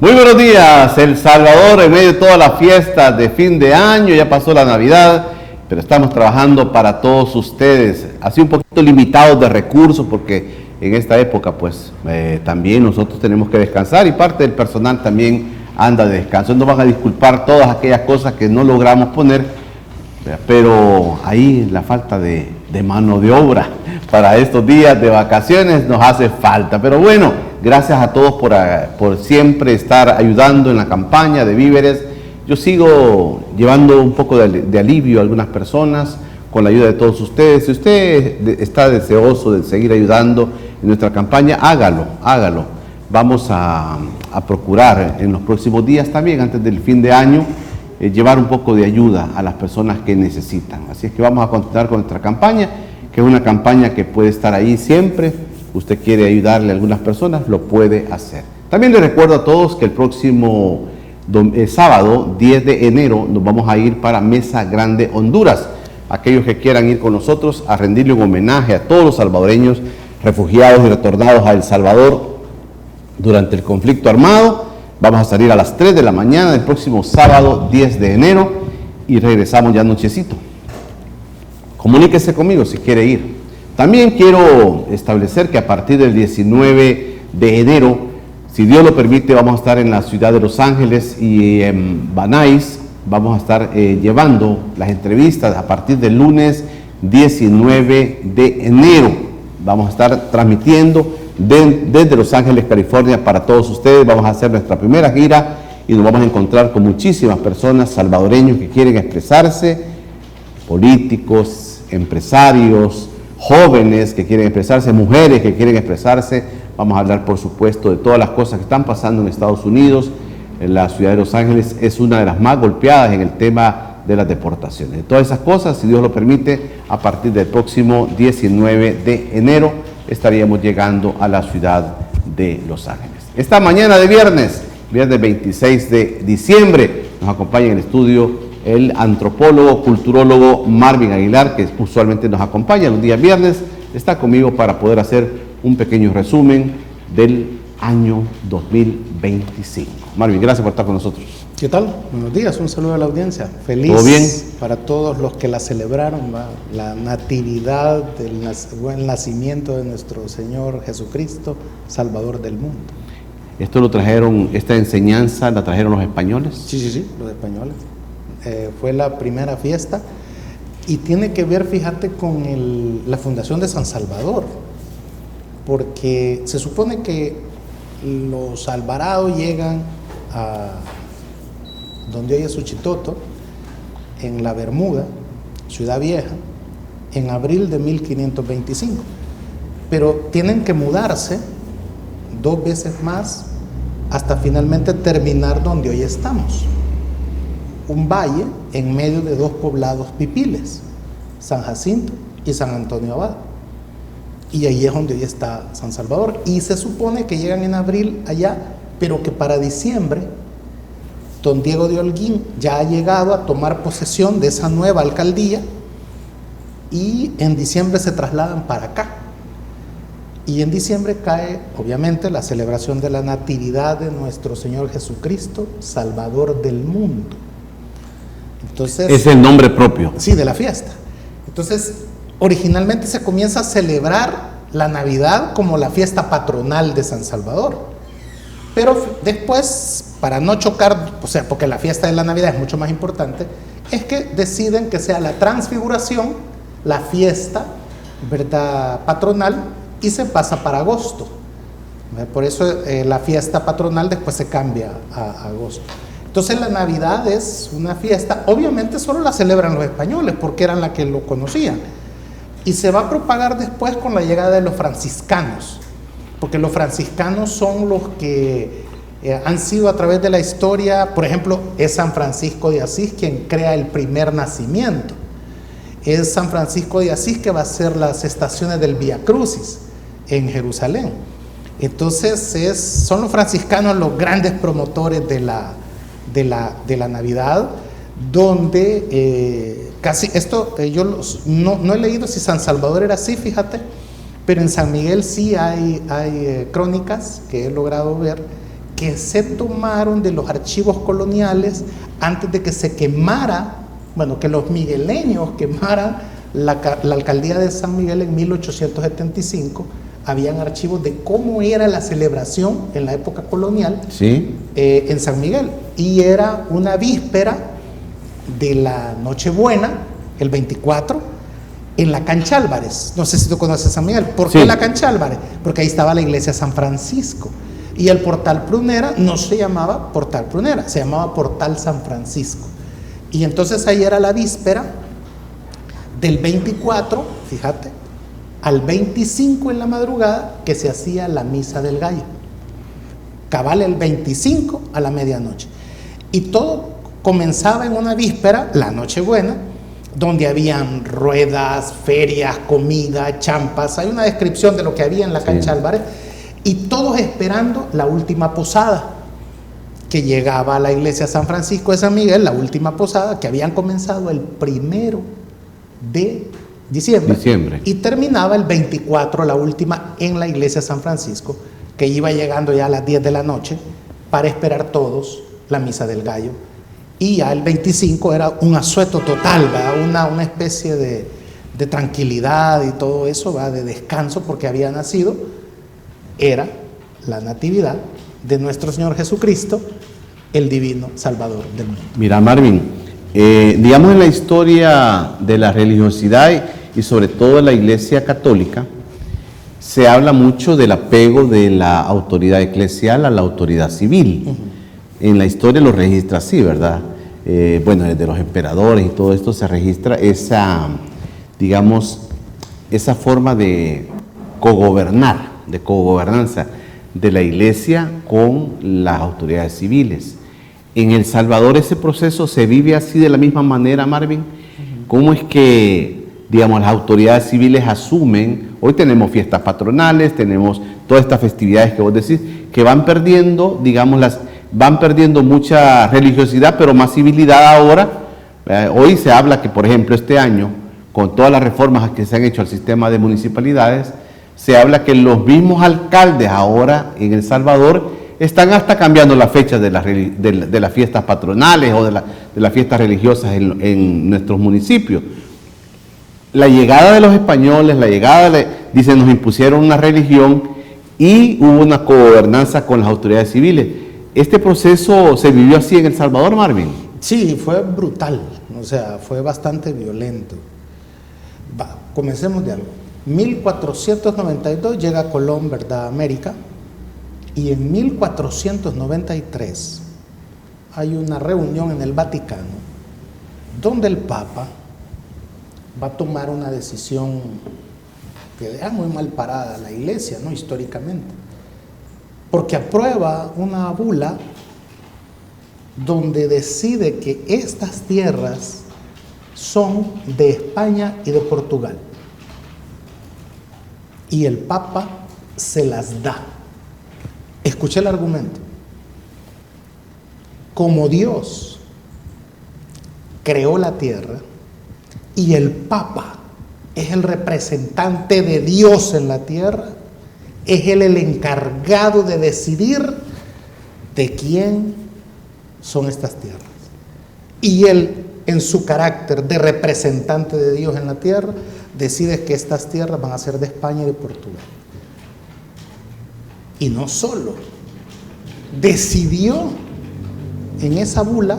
Muy buenos días, El Salvador, en medio de todas las fiestas de fin de año, ya pasó la Navidad, pero estamos trabajando para todos ustedes, así un poquito limitados de recursos, porque en esta época pues también nosotros tenemos que descansar y parte del personal también anda de descanso. Nos van a disculpar todas aquellas cosas que no logramos poner, pero ahí la falta de mano de obra para estos días de vacaciones nos hace falta. Pero bueno, gracias a todos por siempre estar ayudando en la campaña de víveres. Yo sigo llevando un poco de alivio a algunas personas con la ayuda de todos ustedes. Si usted está deseoso de seguir ayudando en nuestra campaña, hágalo. Vamos a procurar en los próximos días también, antes del fin de año, llevar un poco de ayuda a las personas que necesitan. Así es que vamos a continuar con nuestra campaña, que es una campaña que puede estar ahí siempre. Usted quiere ayudarle a algunas personas, lo puede hacer. También les recuerdo a todos que el próximo sábado, 10 de enero, nos vamos a ir para Mesa Grande, Honduras. Aquellos que quieran ir con nosotros a rendirle un homenaje a todos los salvadoreños refugiados y retornados a El Salvador durante el conflicto armado. Vamos a salir a las 3 de la mañana del próximo sábado 10 de enero y regresamos ya nochecito. Comuníquese conmigo si quiere ir. También quiero establecer que a partir del 19 de enero, si Dios lo permite, vamos a estar en la ciudad de Los Ángeles y en Banais. Vamos a estar llevando las entrevistas a partir del lunes 19 de enero. Vamos a estar transmitiendo desde Los Ángeles, California, para todos ustedes. Vamos a hacer nuestra primera gira y nos vamos a encontrar con muchísimas personas salvadoreños que quieren expresarse, políticos, empresarios, jóvenes que quieren expresarse, mujeres que quieren expresarse. Vamos a hablar, por supuesto, de todas las cosas que están pasando en Estados Unidos. En la ciudad de Los Ángeles es una de las más golpeadas en el tema de las deportaciones. De todas esas cosas, si Dios lo permite, a partir del próximo 19 de enero estaríamos llegando a la ciudad de Los Ángeles. Esta mañana de viernes 26 de diciembre, nos acompaña en el estudio el antropólogo, culturólogo Marvin Aguilar, que usualmente nos acompaña los días viernes. Está conmigo para poder hacer un pequeño resumen del año 2025. Marvin, gracias por estar con nosotros. ¿Qué tal? Buenos días, un saludo a la audiencia. Feliz. ¿Todo bien? Para todos los que la celebraron, ¿va? La natividad, el nacimiento de nuestro Señor Jesucristo, Salvador del mundo. ¿Esto lo trajeron, esta enseñanza la trajeron los españoles? Sí, los españoles. Fue la primera fiesta y tiene que ver, fíjate, con la fundación de San Salvador, porque se supone que los alvarados llegan a donde hoy es Suchitoto, en la Bermuda, Ciudad Vieja, en abril de 1525, pero tienen que mudarse 2 veces más hasta finalmente terminar donde hoy estamos, un valle en medio de 2 poblados pipiles, San Jacinto y San Antonio Abad, y ahí es donde hoy está San Salvador. Y se supone que llegan en abril allá, pero que para diciembre don Diego de Holguín ya ha llegado a tomar posesión de esa nueva alcaldía y en diciembre se trasladan para acá. Y en diciembre cae, obviamente, la celebración de la natividad de nuestro Señor Jesucristo, Salvador del mundo. Entonces, es el nombre propio. Sí, de la fiesta. Entonces, originalmente se comienza a celebrar la Navidad como la fiesta patronal de San Salvador. Pero después, para no chocar, o sea, porque la fiesta de la Navidad es mucho más importante, es que deciden que sea la Transfiguración, la fiesta, ¿verdad?, patronal, y se pasa para agosto. Por eso la fiesta patronal después se cambia a agosto. Entonces la Navidad es una fiesta, obviamente solo la celebran los españoles porque eran la que lo conocían, y se va a propagar después con la llegada de los franciscanos, porque los franciscanos son los que han sido a través de la historia. Por ejemplo, es San Francisco de Asís quien crea el primer nacimiento, es San Francisco de Asís que va a hacer las estaciones del Vía Crucis en Jerusalén. Entonces son los franciscanos los grandes promotores de la Navidad, donde casi esto, yo no he leído si San Salvador era así, fíjate, pero en San Miguel sí hay crónicas que he logrado ver que se tomaron de los archivos coloniales antes de que se quemara, bueno, que los migueleños quemaran la alcaldía de San Miguel en 1875. Habían archivos de cómo era la celebración en la época colonial, Sí. En San Miguel. Y era una víspera de la Nochebuena, el 24, en la Cancha Álvarez. No sé si tú conoces San Miguel. ¿Por qué Sí. la Cancha Álvarez? Porque ahí estaba la iglesia San Francisco. Y el Portal Prunera no se llamaba Portal Prunera, se llamaba Portal San Francisco. Y entonces ahí era la víspera del 24, fíjate, al 25 en la madrugada, que se hacía la misa del gallo. Cabal el 25 a la medianoche. Y todo comenzaba en una víspera, la Nochebuena, donde habían ruedas, ferias, comida, champas. Hay una descripción de lo que había en la Cancha Álvarez. Y todos esperando la última posada, que llegaba a la iglesia San Francisco de San Miguel, la última posada, que habían comenzado el 1 de diciembre. Y terminaba el 24, la última, en la iglesia San Francisco, que iba llegando ya a las 10 de la noche para esperar todos la misa del gallo. Y ya el 25 era un asueto total, ¿verdad? Una especie de tranquilidad y todo eso, ¿verdad? De descanso, porque había nacido, era la natividad de nuestro Señor Jesucristo, el divino Salvador del mundo. Mira, Marvin, digamos en la historia de la religiosidad y sobre todo en la Iglesia Católica, se habla mucho del apego de la autoridad eclesial a la autoridad civil. En la historia lo registra así, ¿verdad? Bueno, desde los emperadores y todo esto se registra esa, digamos, esa forma de cogobernar, de cogobernanza de la Iglesia con las autoridades civiles. En El Salvador ese proceso se vive así de la misma manera, Marvin. ¿Cómo es que, digamos, las autoridades civiles asumen? Hoy tenemos fiestas patronales, tenemos todas estas festividades que vos decís, que van perdiendo, digamos, van perdiendo mucha religiosidad, pero más civilidad ahora. Hoy se habla que, por ejemplo, este año, con todas las reformas que se han hecho al sistema de municipalidades, se habla que los mismos alcaldes ahora en El Salvador están hasta cambiando las fechas de las fiestas patronales o de las fiestas religiosas en nuestros municipios. La llegada de los españoles, dicen, nos impusieron una religión y hubo una cogobernanza con las autoridades civiles. ¿Este proceso se vivió así en El Salvador, Marvin? Sí, fue brutal, o sea, fue bastante violento. Comencemos de algo. 1492 llega Colón, ¿verdad?, a América, y en 1493 hay una reunión en el Vaticano donde el Papa va a tomar una decisión que deja muy mal parada a la Iglesia, ¿no?, históricamente, porque aprueba una bula donde decide que estas tierras son de España y de Portugal. Y el Papa se las da. Escuché el argumento. Como Dios creó la tierra y el Papa es el representante de Dios en la tierra, es él el encargado de decidir de quién son estas tierras. Y él, en su carácter de representante de Dios en la tierra, decide que estas tierras van a ser de España y de Portugal. Y no solo, decidió en esa bula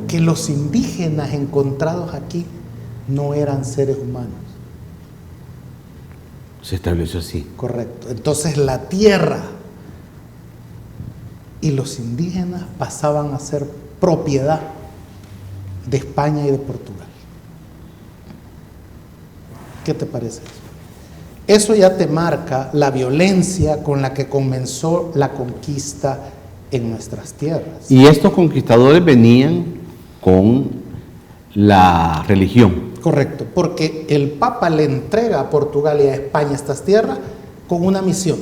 que los indígenas encontrados aquí no eran seres humanos. Se estableció así. Correcto. Entonces la tierra y los indígenas pasaban a ser propiedad de España y de Portugal. ¿Qué te parece eso? Eso ya te marca la violencia con la que comenzó la conquista en nuestras tierras. Y estos conquistadores venían con la religión. Correcto, porque el Papa le entrega a Portugal y a España estas tierras con una misión: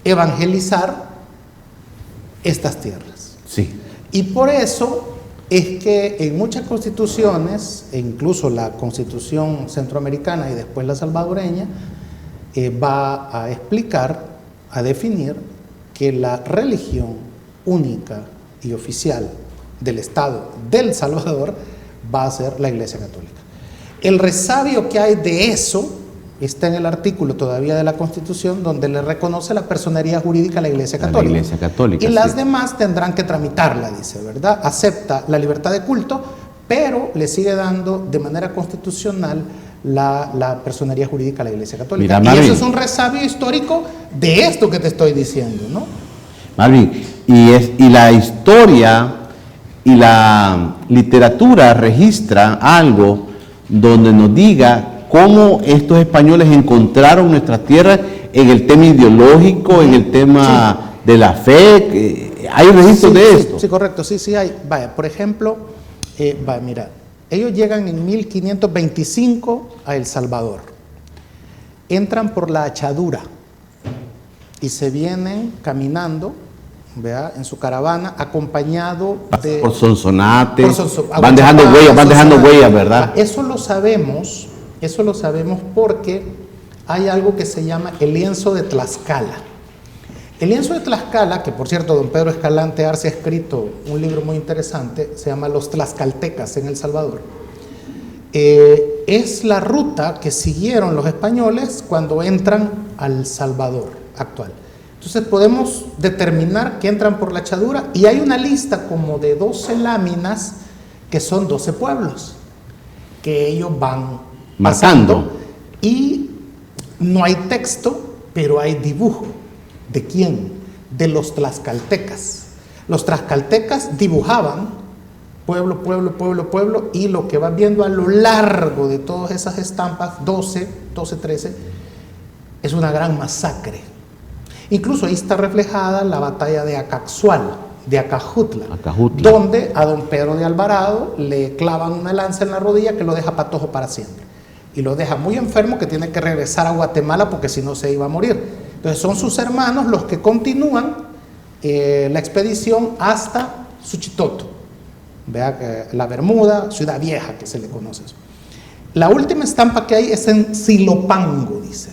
evangelizar estas tierras. Sí. Y por eso es que en muchas constituciones, e incluso la constitución centroamericana y después la salvadoreña, va a explicar, a definir que la religión única y oficial del Estado del Salvador va a ser la Iglesia Católica. El resabio que hay de eso está en el artículo todavía de la Constitución, donde le reconoce la personería jurídica a la Iglesia Católica. La Iglesia Católica, y las sí. demás tendrán que tramitarla, dice, ¿verdad? Acepta la libertad de culto, pero le sigue dando de manera constitucional la personería jurídica a la Iglesia Católica. Mira, Marvin, y eso es un resabio histórico de esto que te estoy diciendo, ¿no? Marvin, y la historia y la literatura registra algo donde nos diga cómo estos españoles encontraron nuestra tierra en el tema ideológico, en el tema de la fe. ¿Hay registros de esto? Sí, correcto, sí hay. Vaya, por ejemplo, mira, ellos llegan en 1525 a El Salvador, entran por la Achadura y se vienen caminando, vea, en su caravana, acompañado de... Por Sonsonate, Por van dejando huellas, ¿verdad? Eso lo sabemos porque hay algo que se llama el lienzo de Tlaxcala. El lienzo de Tlaxcala, que por cierto don Pedro Escalante Arce ha escrito un libro muy interesante, se llama Los Tlaxcaltecas en El Salvador, es la ruta que siguieron los españoles cuando entran al Salvador actual. Entonces podemos determinar que entran por la Achadura y hay una lista como de 12 láminas que son 12 pueblos que ellos van marcando. Y no hay texto, pero hay dibujo. ¿De quién? De los tlaxcaltecas. Los tlaxcaltecas dibujaban pueblo, pueblo, pueblo, pueblo, y lo que vas viendo a lo largo de todas esas estampas, 12, 13, es una gran masacre. Incluso ahí está reflejada la batalla de Acaxual, de Acajutla, donde a don Pedro de Alvarado le clavan una lanza en la rodilla que lo deja patojo para siempre. Y lo deja muy enfermo, que tiene que regresar a Guatemala porque si no se iba a morir. Entonces son sus hermanos los que continúan la expedición hasta Suchitoto, vea, la Bermuda, Ciudad Vieja, que se le conoce eso. La última estampa que hay es en Silopango, dice,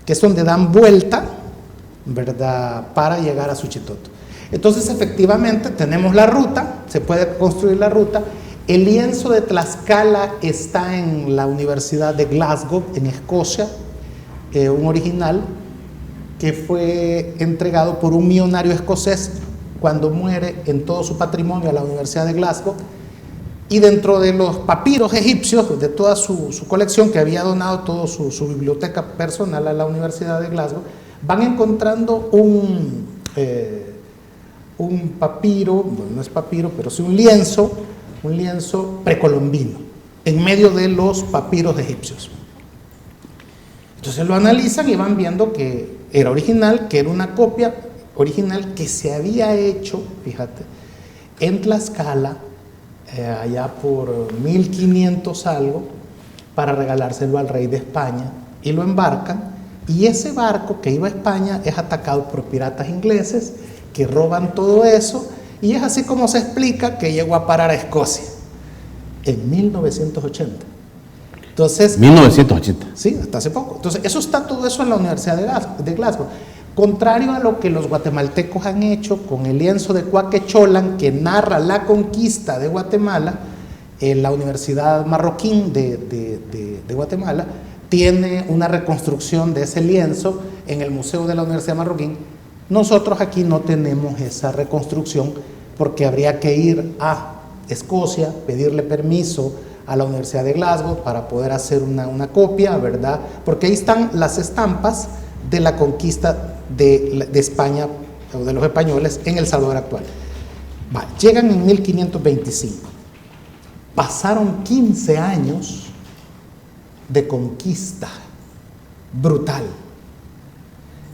que es donde dan vuelta, ¿verdad?, para llegar a Suchitoto. Entonces efectivamente tenemos la ruta, se puede construir la ruta. El lienzo de Tlaxcala está en la Universidad de Glasgow, en Escocia, un original que fue entregado por un millonario escocés cuando muere en todo su patrimonio a la Universidad de Glasgow, y dentro de los papiros egipcios, de toda su colección que había donado, toda su biblioteca personal a la Universidad de Glasgow, van encontrando un papiro, bueno, no es papiro, pero sí un lienzo precolombino, en medio de los papiros egipcios. Entonces lo analizan y van viendo que era original, que era una copia original que se había hecho, fíjate, en Tlaxcala, allá por 1500 algo, para regalárselo al rey de España, y lo embarcan, y ese barco que iba a España es atacado por piratas ingleses que roban todo eso, y es así como se explica que llegó a parar a Escocia en 1980. Entonces, 1980. Sí, hasta hace poco. Entonces, eso está todo eso en la Universidad de Glasgow. Contrario a lo que los guatemaltecos han hecho con el lienzo de Cuaquecholan, que narra la conquista de Guatemala, la Universidad Marroquín de Guatemala tiene una reconstrucción de ese lienzo en el Museo de la Universidad Marroquín. Nosotros aquí no tenemos esa reconstrucción porque habría que ir a Escocia, pedirle permiso a la Universidad de Glasgow para poder hacer una copia, ¿verdad? Porque ahí están las estampas de la conquista de España o de los españoles en El Salvador actual. Llegan en 1525. Pasaron 15 años de conquista brutal,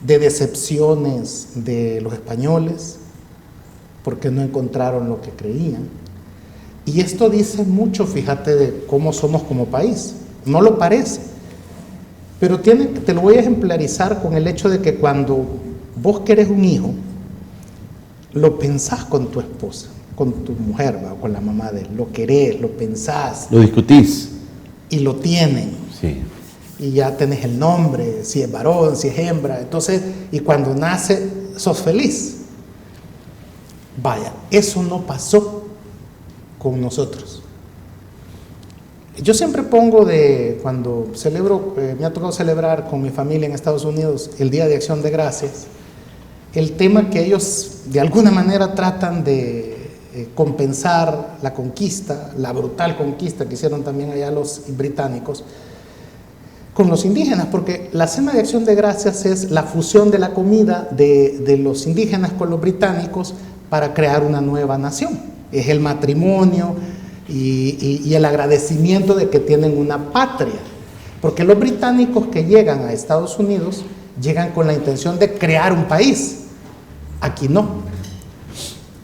de decepciones de los españoles, porque no encontraron lo que creían. Y esto dice mucho, fíjate, de cómo somos como país. No lo parece, pero te lo voy a ejemplarizar con el hecho de que cuando vos querés un hijo, lo pensás con tu esposa, con tu mujer, o con la mamá de él. Lo querés, lo pensás. Lo discutís. Y lo tienen. Sí. Y ya tenés el nombre, si es varón, si es hembra. Entonces, y cuando nace, sos feliz. Vaya, eso no pasó con nosotros. Yo siempre pongo cuando celebro, me ha tocado celebrar con mi familia en Estados Unidos el Día de Acción de Gracias, el tema que ellos de alguna manera tratan de compensar la conquista, la brutal conquista que hicieron también allá los británicos, con los indígenas, porque la Cena de Acción de Gracias es la fusión de la comida de los indígenas con los británicos para crear una nueva nación. Es el matrimonio y el agradecimiento de que tienen una patria. Porque los británicos que llegan a Estados Unidos llegan con la intención de crear un país. Aquí no.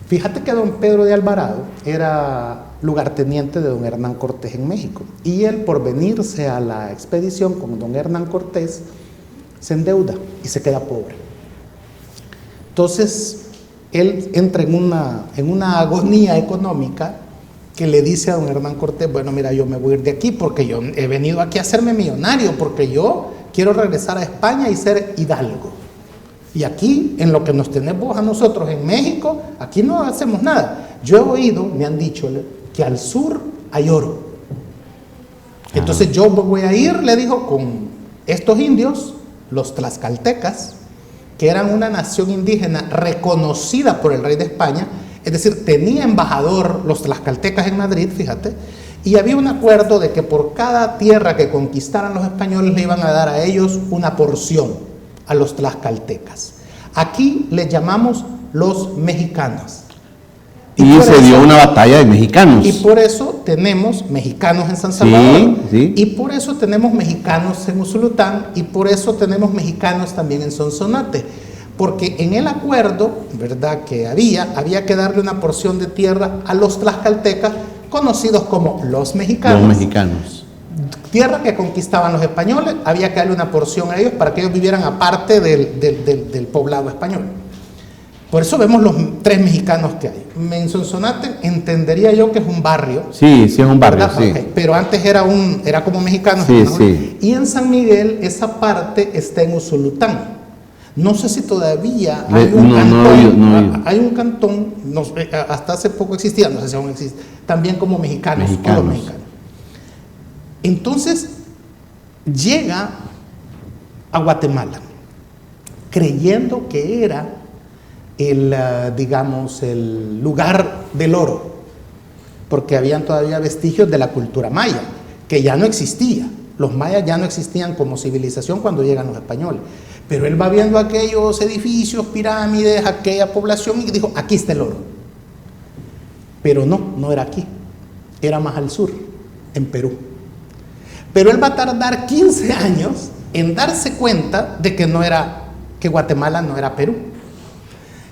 Fíjate que don Pedro de Alvarado era lugarteniente de don Hernán Cortés en México. Y él, por venirse a la expedición con don Hernán Cortés, se endeuda y se queda pobre. Entonces, él entra en una agonía económica que le dice a don Hernán Cortés, bueno, mira, yo me voy a ir de aquí porque yo he venido aquí a hacerme millonario, porque yo quiero regresar a España y ser hidalgo. Y aquí, en lo que nos tenés vos a nosotros en México, aquí no hacemos nada. Yo he oído, me han dicho, que al sur hay oro. Entonces yo voy a ir, le dijo, con estos indios, los tlaxcaltecas, que eran una nación indígena reconocida por el rey de España, es decir, tenía embajador los tlaxcaltecas en Madrid, fíjate, y había un acuerdo de que por cada tierra que conquistaran los españoles le iban a dar a ellos una porción, a los tlaxcaltecas. Aquí les llamamos los mexicanos. Y se dio una batalla de mexicanos. Y por eso tenemos mexicanos en San Salvador. Sí. Y por eso tenemos mexicanos en Usulután. Y por eso tenemos mexicanos también en Sonsonate. Porque en el acuerdo, ¿verdad?, que había que darle una porción de tierra a los tlaxcaltecas, conocidos como los mexicanos. Los mexicanos. Tierra que conquistaban los españoles, había que darle una porción a ellos para que ellos vivieran aparte del poblado español. Por eso vemos los 3 mexicanos que hay. En Sonsonate entendería yo que es un barrio. Sí, es un barrio, sí. Okay. Pero antes era como mexicanos. Sí, ¿no? sí. Y en San Miguel esa parte está en Usulután. No sé si todavía hay un cantón. Hay un cantón, hasta hace poco existía, no sé si aún existe, también como mexicanos. Los mexicanos. Entonces llega a Guatemala creyendo que era el lugar del oro, porque habían todavía vestigios de la cultura maya, que ya no existía. Los mayas ya no existían como civilización cuando llegan los españoles. Pero él va viendo aquellos edificios, pirámides, aquella población y dijo, aquí está el oro. Pero no era aquí, era más al sur, en Perú. Pero él va a tardar 15 años en darse cuenta de que Guatemala no era Perú.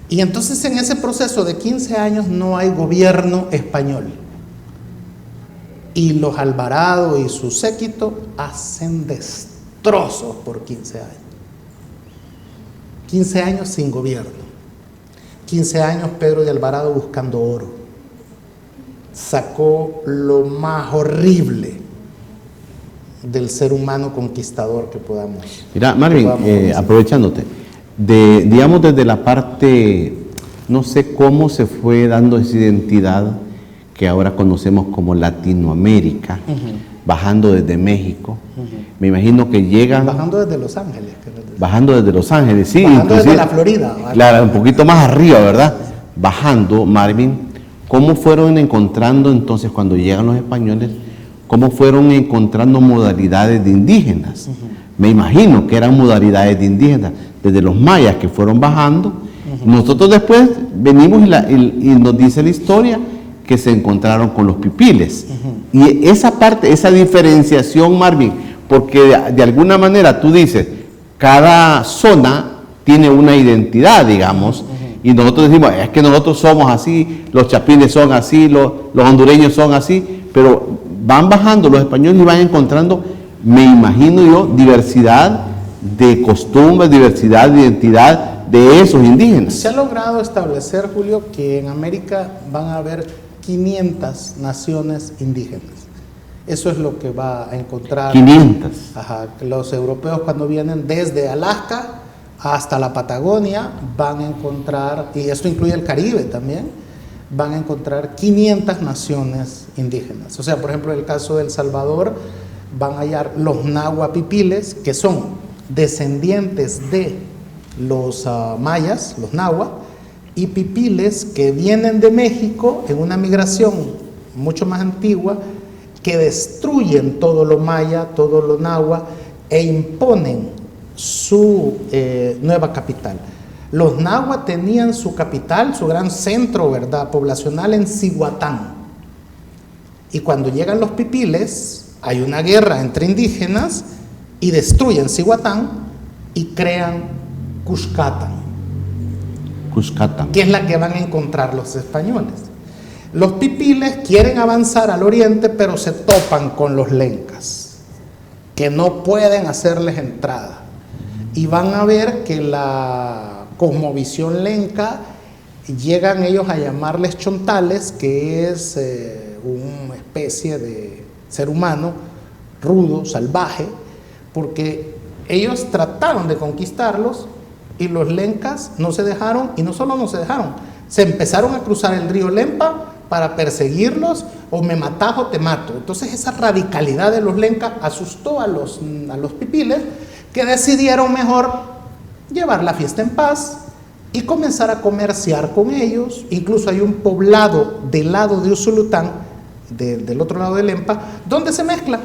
Y entonces en ese proceso de 15 años no hay gobierno español. Y los Alvarado y su séquito hacen destrozos por 15 años. 15 años sin gobierno. 15 años Pedro de Alvarado buscando oro. Sacó lo más horrible del ser humano conquistador que podamos. Mira, Marvin, aprovechándote, digamos desde la parte, no sé cómo se fue dando esa identidad que ahora conocemos como Latinoamérica, bajando desde México. Me imagino que llegan... Bajando desde Los Ángeles. Bajando desde Los Ángeles, sí. Bajando desde la Florida. Claro, un poquito más arriba, ¿verdad? Bajando, Marvin, ¿cómo fueron encontrando entonces cuando llegan los españoles? ¿Cómo fueron encontrando modalidades de indígenas? Me imagino que eran modalidades de indígenas, desde los mayas que fueron bajando. Nosotros después venimos y nos dice la historia que se encontraron con los pipiles. Y esa parte, esa diferenciación, Marvin, porque de alguna manera tú dices, cada zona tiene una identidad, digamos, y nosotros decimos, es que nosotros somos así, los chapines son así, los hondureños son así, pero van bajando los españoles y van encontrando, me imagino yo, diversidad de costumbres, diversidad de identidad de esos indígenas. Se ha logrado establecer, Julio, que en América van a haber 500 naciones indígenas. Eso es lo que va a encontrar 500. Los europeos cuando vienen desde Alaska hasta la Patagonia, van a encontrar, y esto incluye el Caribe también, van a encontrar 500 naciones indígenas. O sea, por ejemplo, en el caso de El Salvador, van a hallar los Nahua Pipiles, que son descendientes de los mayas, los Nahua, y Pipiles que vienen de México en una migración mucho más antigua, que destruyen todo lo maya, todo lo Nahua, e imponen su nueva capital. Los Nahua tenían su capital, su gran centro, ¿verdad?, poblacional en Cihuatán. Y cuando llegan los Pipiles, hay una guerra entre indígenas y destruyen Cihuatán y crean Cuscatán, que es la que van a encontrar los españoles. Los Pipiles quieren avanzar al oriente, pero se topan con los lencas, que no pueden hacerles entrada. Y van a ver que la cosmovisión lenca, llegan ellos a llamarles chontales, que es una especie de ser humano rudo, salvaje, porque ellos trataron de conquistarlos y los lencas no se dejaron, y no solo no se dejaron, se empezaron a cruzar el río Lempa para perseguirlos, o me matas o te mato. Entonces esa radicalidad de los lencas asustó a los Pipiles, que decidieron mejor llevar la fiesta en paz y comenzar a comerciar con ellos. Incluso hay un poblado del lado de Usulután, del otro lado de Lempa, donde se mezclan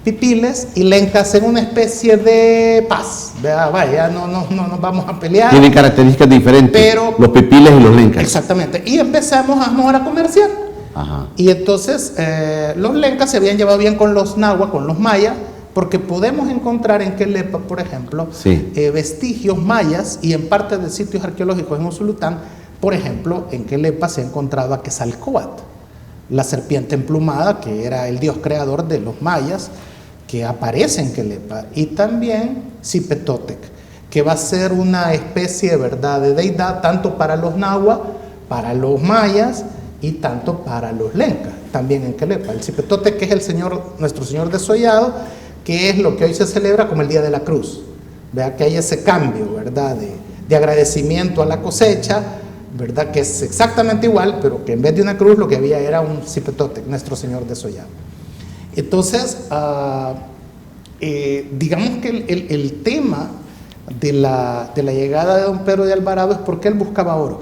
Pipiles y lencas en una especie de paz. Vaya, no nos vamos a pelear. Tienen características diferentes, pero los Pipiles y los lencas. Exactamente. Y empezamos a comerciar. Ajá. Y entonces los lencas se habían llevado bien con los Nahua, con los mayas, porque podemos encontrar en Quelepa, por ejemplo, sí, vestigios mayas, y en parte de sitios arqueológicos en Usulután. Por ejemplo, en Quelepa se ha encontrado a Quetzalcóatl, la serpiente emplumada, que era el dios creador de los mayas, que aparece en Quelepa, y también Cipetotec, que va a ser una especie, ¿verdad?, de deidad tanto para los Nahua, para los mayas y tanto para los lencas, también en Quelepa. El Cipetotec, que es el señor, nuestro señor desollado, que es lo que hoy se celebra como el Día de la Cruz. Vea que hay ese cambio, ¿verdad?, de agradecimiento a la cosecha, ¿verdad?, que es exactamente igual, pero que en vez de una cruz lo que había era un Cipetotec, nuestro señor desollado. Entonces, digamos que el tema de la llegada de don Pedro de Alvarado es porque él buscaba oro.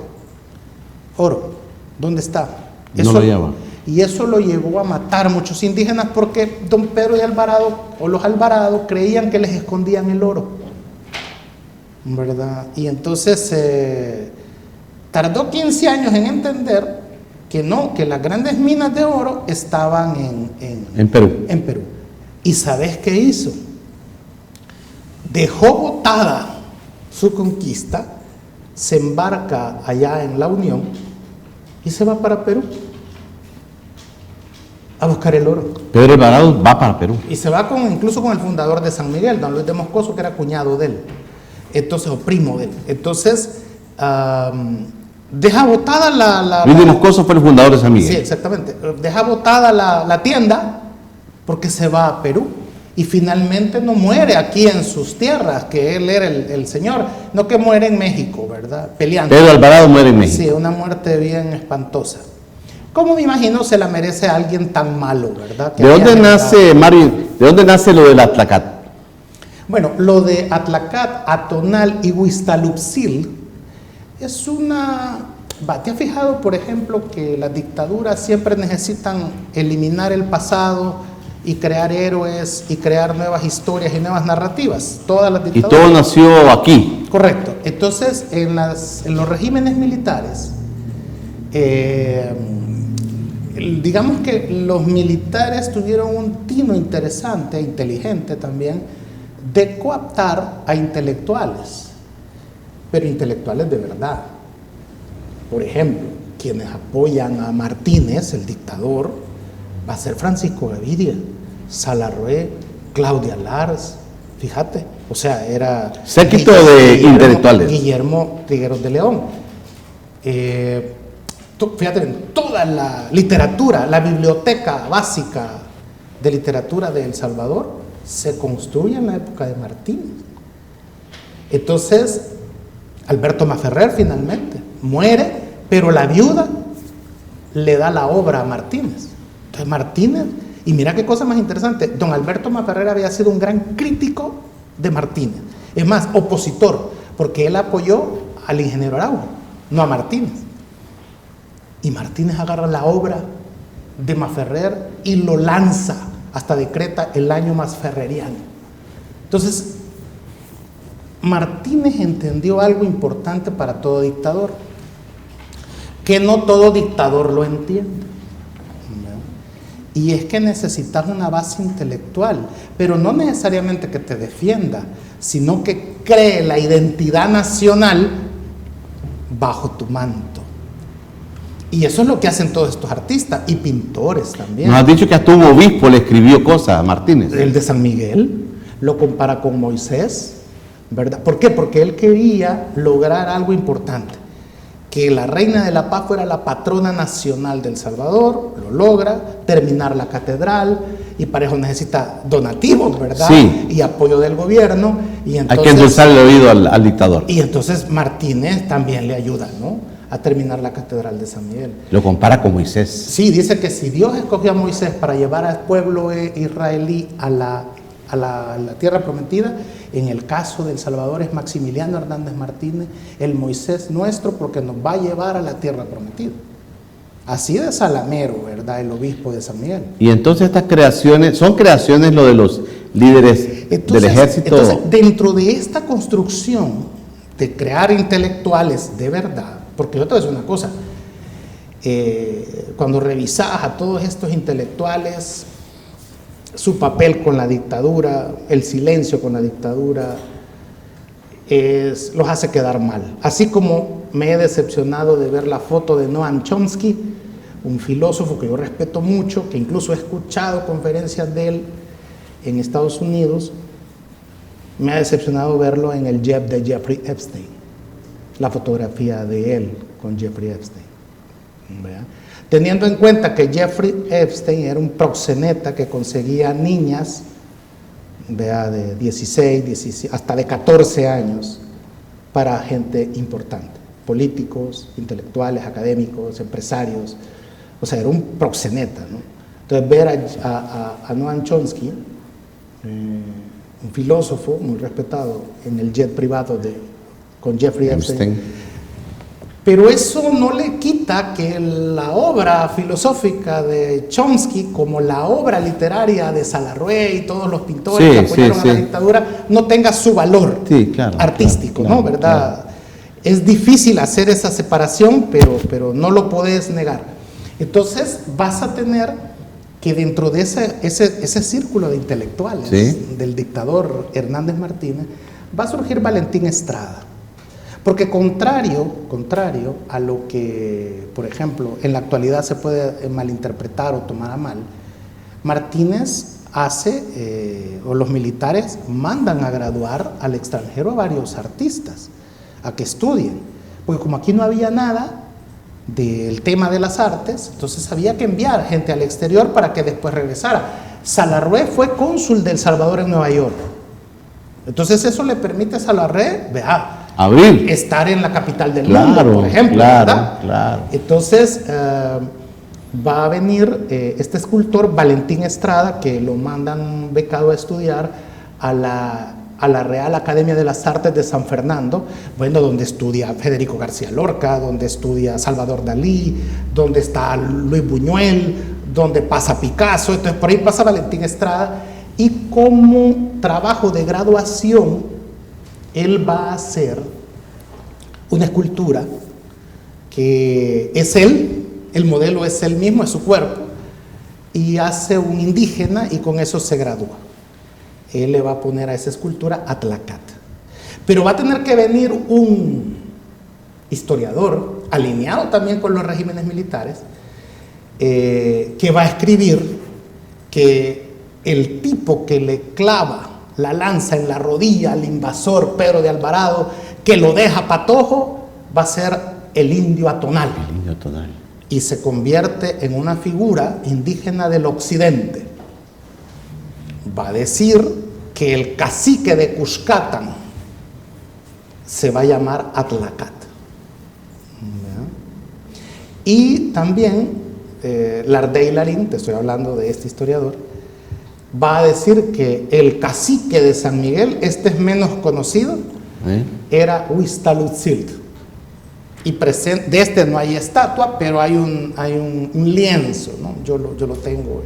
Oro, ¿dónde está? No lo lleva. Y eso lo llevó a matar a muchos indígenas, porque don Pedro de Alvarado, o los Alvarados, creían que les escondían el oro, ¿verdad? Y entonces tardó 15 años en entender que no, que las grandes minas de oro estaban en Perú. ¿Y sabes qué hizo? Dejó botada su conquista, se embarca allá en la Unión y se va para Perú a buscar el oro. Pedro Alvarado va para Perú. Y se va incluso con el fundador de San Miguel, don Luis de Moscoso, que era cuñado de él, entonces, o primo de él. Entonces, deja botada Luis de Moscoso fue el fundador de San Miguel. Sí, exactamente. Deja botada la tienda porque se va a Perú. Y finalmente no muere aquí en sus tierras, que él era el señor, no, que muere en México, ¿verdad? Peleando. Pedro Alvarado muere en México. Sí, una muerte bien espantosa. ¿Cómo me imagino se la merece a alguien tan malo, verdad? ¿De dónde nace, Mario, de dónde nace lo del Atlacat? Bueno, lo de Atlacat, Atonal y Huixtalupsil es una... ¿Te has fijado, por ejemplo, que las dictaduras siempre necesitan eliminar el pasado y crear héroes y crear nuevas historias y nuevas narrativas? Todas las dictaduras. Y todo nació aquí. Correcto. Entonces, en los regímenes militares, digamos que los militares tuvieron un tino interesante e inteligente también de coaptar a intelectuales, pero intelectuales de verdad. Por ejemplo, quienes apoyan a Martínez, el dictador, va a ser Francisco Gaviria, Salarrué, Claudia Lars, fíjate, o sea, era... Séquito de intelectuales. Guillermo Trigueros de León. Fíjate, toda la literatura, la biblioteca básica de literatura de El Salvador se construye en la época de Martínez. Entonces, Alberto Maferrer finalmente muere, pero la viuda le da la obra a Martínez. Entonces Martínez, y mira qué cosa más interesante, don Alberto Maferrer había sido un gran crítico de Martínez, es más, opositor, porque él apoyó al ingeniero Araujo, no a Martínez. Y Martínez agarra la obra de Maferrer y lo lanza, hasta decreta el año más ferreriano. Entonces, Martínez entendió algo importante para todo dictador, que no todo dictador lo entiende. Y es que necesitas una base intelectual, pero no necesariamente que te defienda, sino que cree la identidad nacional bajo tu manto. Y eso es lo que hacen todos estos artistas y pintores también. Nos has dicho que hasta un obispo le escribió cosas a Martínez. El de San Miguel lo compara con Moisés, ¿verdad? ¿Por qué? Porque él quería lograr algo importante, que la Reina de la Paz fuera la patrona nacional del Salvador, lo logra, terminar la catedral, y para eso necesita donativos, ¿verdad? Sí. Y apoyo del gobierno. Y entonces, hay que endulzarle el oído al dictador. Y entonces Martínez también le ayuda, ¿no?, a terminar la catedral de San Miguel. Lo compara con Moisés. Sí, dice que si Dios escogió a Moisés para llevar al pueblo israelí a la tierra prometida, en el caso del Salvador es Maximiliano Hernández Martínez, el Moisés nuestro, porque nos va a llevar a la tierra prometida. Así de salamero, ¿verdad?, el obispo de San Miguel. Y entonces estas creaciones, ¿son creaciones lo de los líderes del ejército? Entonces, dentro de esta construcción de crear intelectuales de verdad, porque yo te voy a decir una cosa, cuando revisas a todos estos intelectuales, su papel con la dictadura, el silencio con la dictadura, los hace quedar mal. Así como me he decepcionado de ver la foto de Noam Chomsky, un filósofo que yo respeto mucho, que incluso he escuchado conferencias de él en Estados Unidos, me ha decepcionado verlo en el JEP de Jeffrey Epstein, la fotografía de él con Jeffrey Epstein, ¿verdad? Teniendo en cuenta que Jeffrey Epstein era un proxeneta que conseguía niñas, ¿verdad?, de 16, 17, hasta de 14 años para gente importante, políticos, intelectuales, académicos, empresarios, o sea, era un proxeneta, ¿no? Entonces ver a Noam Chomsky, un filósofo muy respetado, en el jet privado con Jeffrey Epstein. Pero eso no le quita que la obra filosófica de Chomsky, como la obra literaria de Salarrué y todos los pintores que apoyaron a la dictadura, no tenga su valor artístico, ¿no? ¿Verdad? Claro. Es difícil hacer esa separación, pero no lo puedes negar. Entonces vas a tener que dentro de ese círculo de intelectuales del dictador Hernández Martínez, va a surgir Valentín Estrada. Porque contrario a lo que, por ejemplo, en la actualidad se puede malinterpretar o tomar a mal, Martínez o los militares mandan a graduar al extranjero a varios artistas, a que estudien. Porque como aquí no había nada del tema de las artes, entonces había que enviar gente al exterior para que después regresara. Salarrué fue cónsul de El Salvador en Nueva York. Entonces eso le permite a Salarrué, estar en la capital del mundo, por ejemplo, ¿verdad? Claro. Entonces va a venir este escultor Valentín Estrada, que lo mandan becado a estudiar a la Real Academia de las Artes de San Fernando, bueno, donde estudia Federico García Lorca, donde estudia Salvador Dalí, donde está Luis Buñuel, donde pasa Picasso. Entonces por ahí pasa Valentín Estrada, y como trabajo de graduación él va a hacer una escultura que es él, el modelo es él mismo, es su cuerpo, y hace un indígena y con eso se gradúa. Él le va a poner a esa escultura Atlacat. Pero va a tener que venir un historiador, alineado también con los regímenes militares, que va a escribir que el tipo que le clava la lanza en la rodilla al invasor Pedro de Alvarado, que lo deja patojo, va a ser el indio Atonal. El indio Atonal. Y se convierte en una figura indígena del occidente. Va a decir que el cacique de Cuscatán, se va a llamar Atlacat. ¿Ya? Y también Lardey Larín, te estoy hablando de este historiador, va a decir que el cacique de San Miguel, este es menos conocido, era Huixtaluhtzilt. Y de este no hay estatua, pero hay un lienzo, ¿no? Yo lo tengo,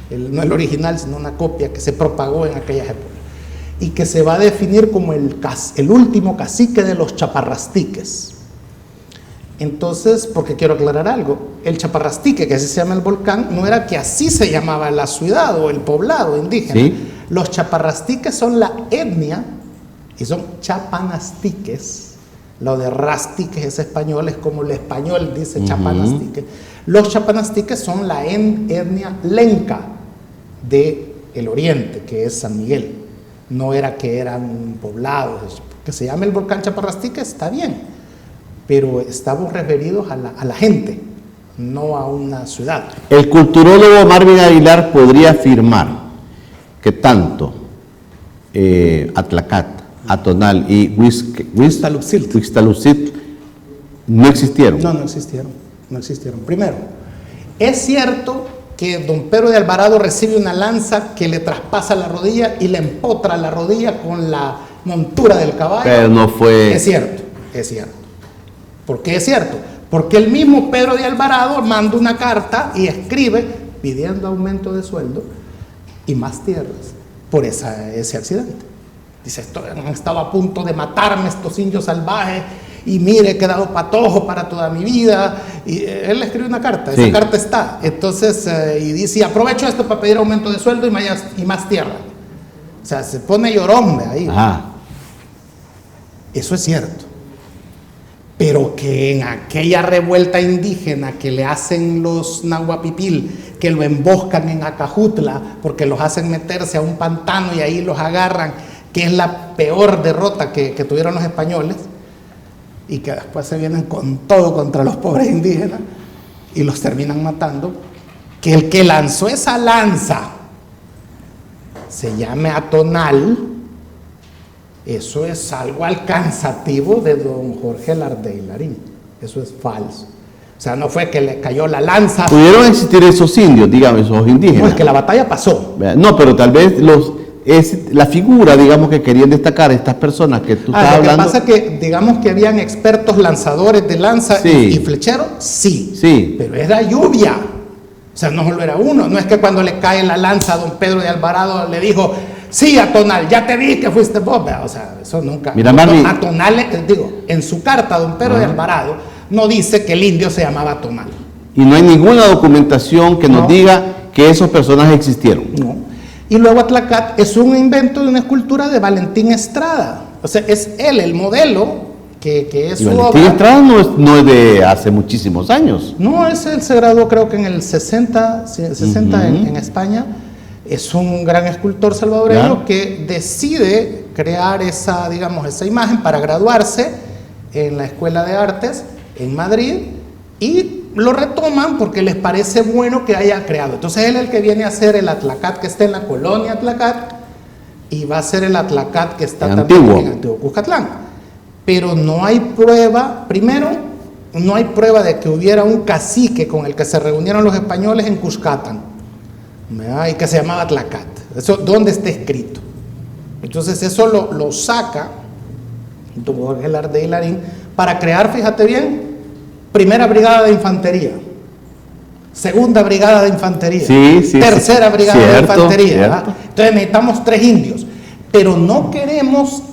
no el original, sino una copia que se propagó en aquellas épocas. Y que se va a definir como el último cacique de los chaparrastiques. Entonces, porque quiero aclarar algo, el Chaparrastique, que así se llama el volcán, no era que así se llamaba la ciudad o el poblado indígena. ¿Sí? Los chaparrastiques son la etnia y son chapanastiques. Lo de rastiques es español, es como el español dice chapanastique. Los chapanastiques son la etnia lenca del oriente, que es San Miguel. No era que eran poblados. Que se llame el volcán Chaparrastique, está bien, pero estamos referidos a la gente, no a una ciudad. El culturólogo Marvin Aguilar podría afirmar que tanto Atlacat, Atonal y Huixtaluhtzilt no existieron. No existieron. Primero, es cierto que don Pedro de Alvarado recibe una lanza que le traspasa la rodilla y le empotra la rodilla con la montura del caballo. Pero no fue... Es cierto. ¿Por qué es cierto? Porque el mismo Pedro de Alvarado manda una carta y escribe pidiendo aumento de sueldo y más tierras por ese accidente. Dice, han estado a punto de matarme estos indios salvajes y mire, he quedado patojo para toda mi vida. Y él escribe una carta, esa carta está. Entonces, y dice, aprovecho esto para pedir aumento de sueldo y más tierra. O sea, se pone llorón ahí. Eso es cierto. Pero que en aquella revuelta indígena que le hacen los nahuapipil, que lo emboscan en Acajutla, porque los hacen meterse a un pantano y ahí los agarran, que es la peor derrota que tuvieron los españoles, y que después se vienen con todo contra los pobres indígenas y los terminan matando, que el que lanzó esa lanza se llame Atonal, eso es algo alcanzativo de don Jorge Lardey Larín. Eso es falso. O sea, no fue que le cayó la lanza. ¿Pudieron existir esos indios, digamos, esos indígenas? No, es que la batalla pasó. No, pero tal vez la figura, digamos, que querían destacar estas personas que tú estás hablando. Lo que pasa es que, digamos, que habían expertos lanzadores de lanza y flecheros, sí. Pero era lluvia. O sea, no solo era uno. No es que cuando le cae la lanza a don Pedro de Alvarado le dijo... Sí, Atonal, ya te vi que fuiste vos. O sea, eso nunca. Mira, Marvin. Atonal, en su carta, don Pedro de Alvarado no dice que el indio se llamaba Atonal. Y no hay ninguna documentación que nos diga que esos personajes existieron. No. Y luego Atlacat es un invento de una escultura de Valentín Estrada. O sea, es él el modelo que es y su Valentín obra. Estrada no es de hace muchísimos años. No, él se graduó creo que en el 60 en España. Es un gran escultor salvadoreño que decide crear esa imagen para graduarse en la Escuela de Artes en Madrid y lo retoman porque les parece bueno que haya creado. Entonces él es el que viene a hacer el Atlacat que está en la colonia Atlacat y va a ser el Atlacat que está también en Antiguo Cuscatlán. Pero no hay prueba, primero, no hay prueba de que hubiera un cacique con el que se reunieron los españoles en Cuscatán. Y que se llamaba Atlacat. Eso, ¿dónde está escrito? Entonces eso lo saca don Jorge Lardey Larín para crear, fíjate bien, primera brigada de infantería, segunda brigada de infantería, tercera brigada de infantería. Entonces necesitamos 3 indios, pero no queremos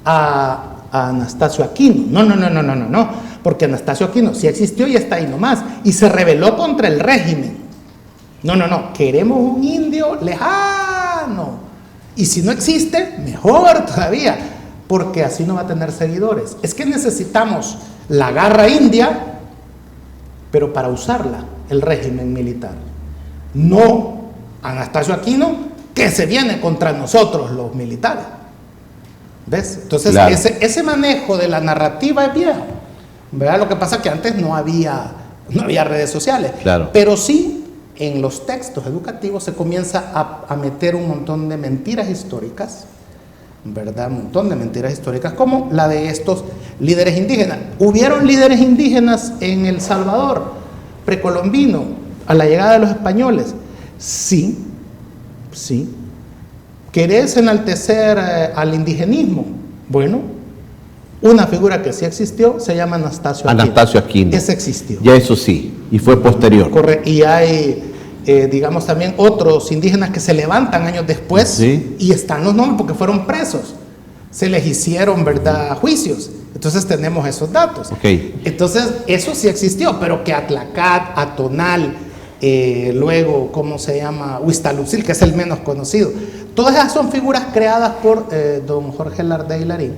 a Anastasio Aquino. No, porque Anastasio Aquino sí existió y está ahí nomás y se rebeló contra el régimen. No, queremos un indio lejano. Y si no existe, mejor todavía, porque así no va a tener seguidores. Es que necesitamos la garra india, pero para usarla, el régimen militar. No Anastasio Aquino, que se viene contra nosotros los militares. ¿Ves? Entonces, ese manejo de la narrativa es viejo. ¿Verdad? Lo que pasa es que antes no había redes sociales. Pero sí, en los textos educativos se comienza a meter un montón de mentiras históricas, ¿verdad? Un montón de mentiras históricas, como la de estos líderes indígenas. ¿Hubieron líderes indígenas en El Salvador precolombino a la llegada de los españoles? Sí, sí. ¿Querés enaltecer al indigenismo? Bueno, una figura que sí existió se llama Anastasio Aquino. Anastasio Aquino. Ese existió. Ya eso sí, y fue posterior. Correcto. Y hay, digamos, también otros indígenas que se levantan años después, sí, y están los nombres porque fueron presos. Se les hicieron, ¿verdad?, juicios. Entonces tenemos esos datos. Okay. Entonces, eso sí existió, pero que Atlacat, Atonal, luego, ¿cómo se llama? Huixtalucil, que es el menos conocido. Todas esas son figuras creadas por don Jorge Lardey Larín,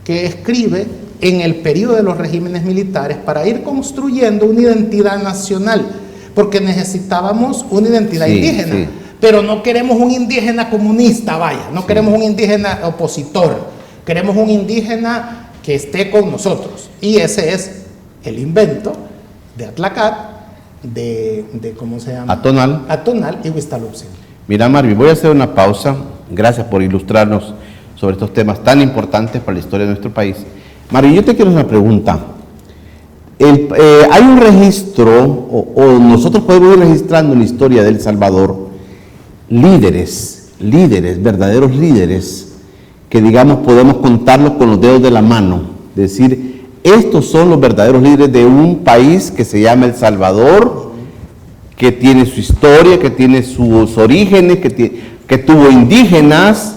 que escribe en el periodo de los regímenes militares para ir construyendo una identidad nacional, porque necesitábamos una identidad indígena, sí. Pero no queremos un indígena comunista, vaya, no queremos un indígena opositor, queremos un indígena que esté con nosotros, y ese es el invento de Atlacat, de ¿cómo se llama? Atonal y Huixtalucil. Mira, Marvin, voy a hacer una pausa. Gracias por ilustrarnos sobre estos temas tan importantes para la historia de nuestro país. Marvin, yo te quiero hacer una pregunta. Hay un registro, o nosotros podemos ir registrando en la historia de El Salvador, líderes, verdaderos líderes, que digamos podemos contarlos con los dedos de la mano. Es decir, estos son los verdaderos líderes de un país que se llama El Salvador, que tiene su historia, que tiene sus orígenes, que tuvo indígenas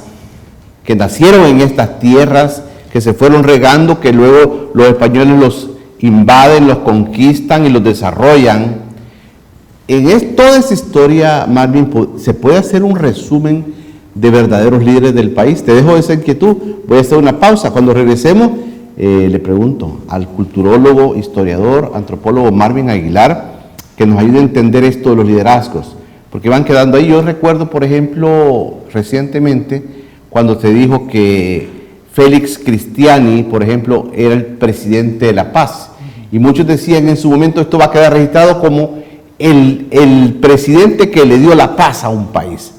que nacieron en estas tierras, que se fueron regando, que luego los españoles los invaden, los conquistan y los desarrollan. En toda esa historia, Marvin, ¿se puede hacer un resumen de verdaderos líderes del país? Te dejo esa inquietud, voy a hacer una pausa. Cuando regresemos, le pregunto al culturólogo, historiador, antropólogo Marvin Aguilar, que nos ayude a entender esto de los liderazgos, porque van quedando ahí. Yo recuerdo, por ejemplo, recientemente, cuando se dijo que Félix Cristiani, por ejemplo, era el presidente de La Paz, y muchos decían en su momento, esto va a quedar registrado como el presidente que le dio la paz a un país.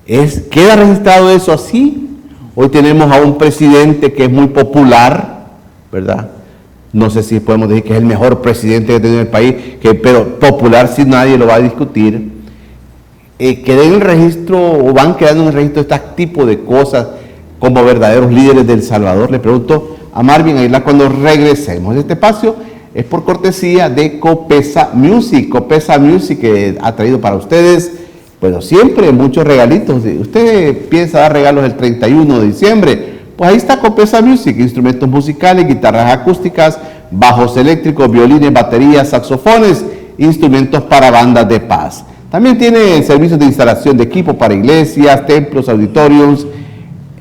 ¿Queda registrado eso así? Hoy tenemos a un presidente que es muy popular, ¿verdad? No sé si podemos decir que es el mejor presidente que tiene el país, pero popular si nadie lo va a discutir. Queda en el registro, o van quedando en el registro este tipo de cosas como verdaderos líderes de El Salvador. Le pregunto a Marvin Aguilar cuando regresemos. Este espacio es por cortesía de Copesa Music. Copesa Music, que ha traído para ustedes, bueno, siempre muchos regalitos. Usted piensa dar regalos el 31 de diciembre, pues ahí está Copesa Music, instrumentos musicales, guitarras acústicas, bajos eléctricos, violines, baterías, saxofones, instrumentos para bandas de paz. También tiene servicios de instalación de equipo para iglesias, templos, auditorios,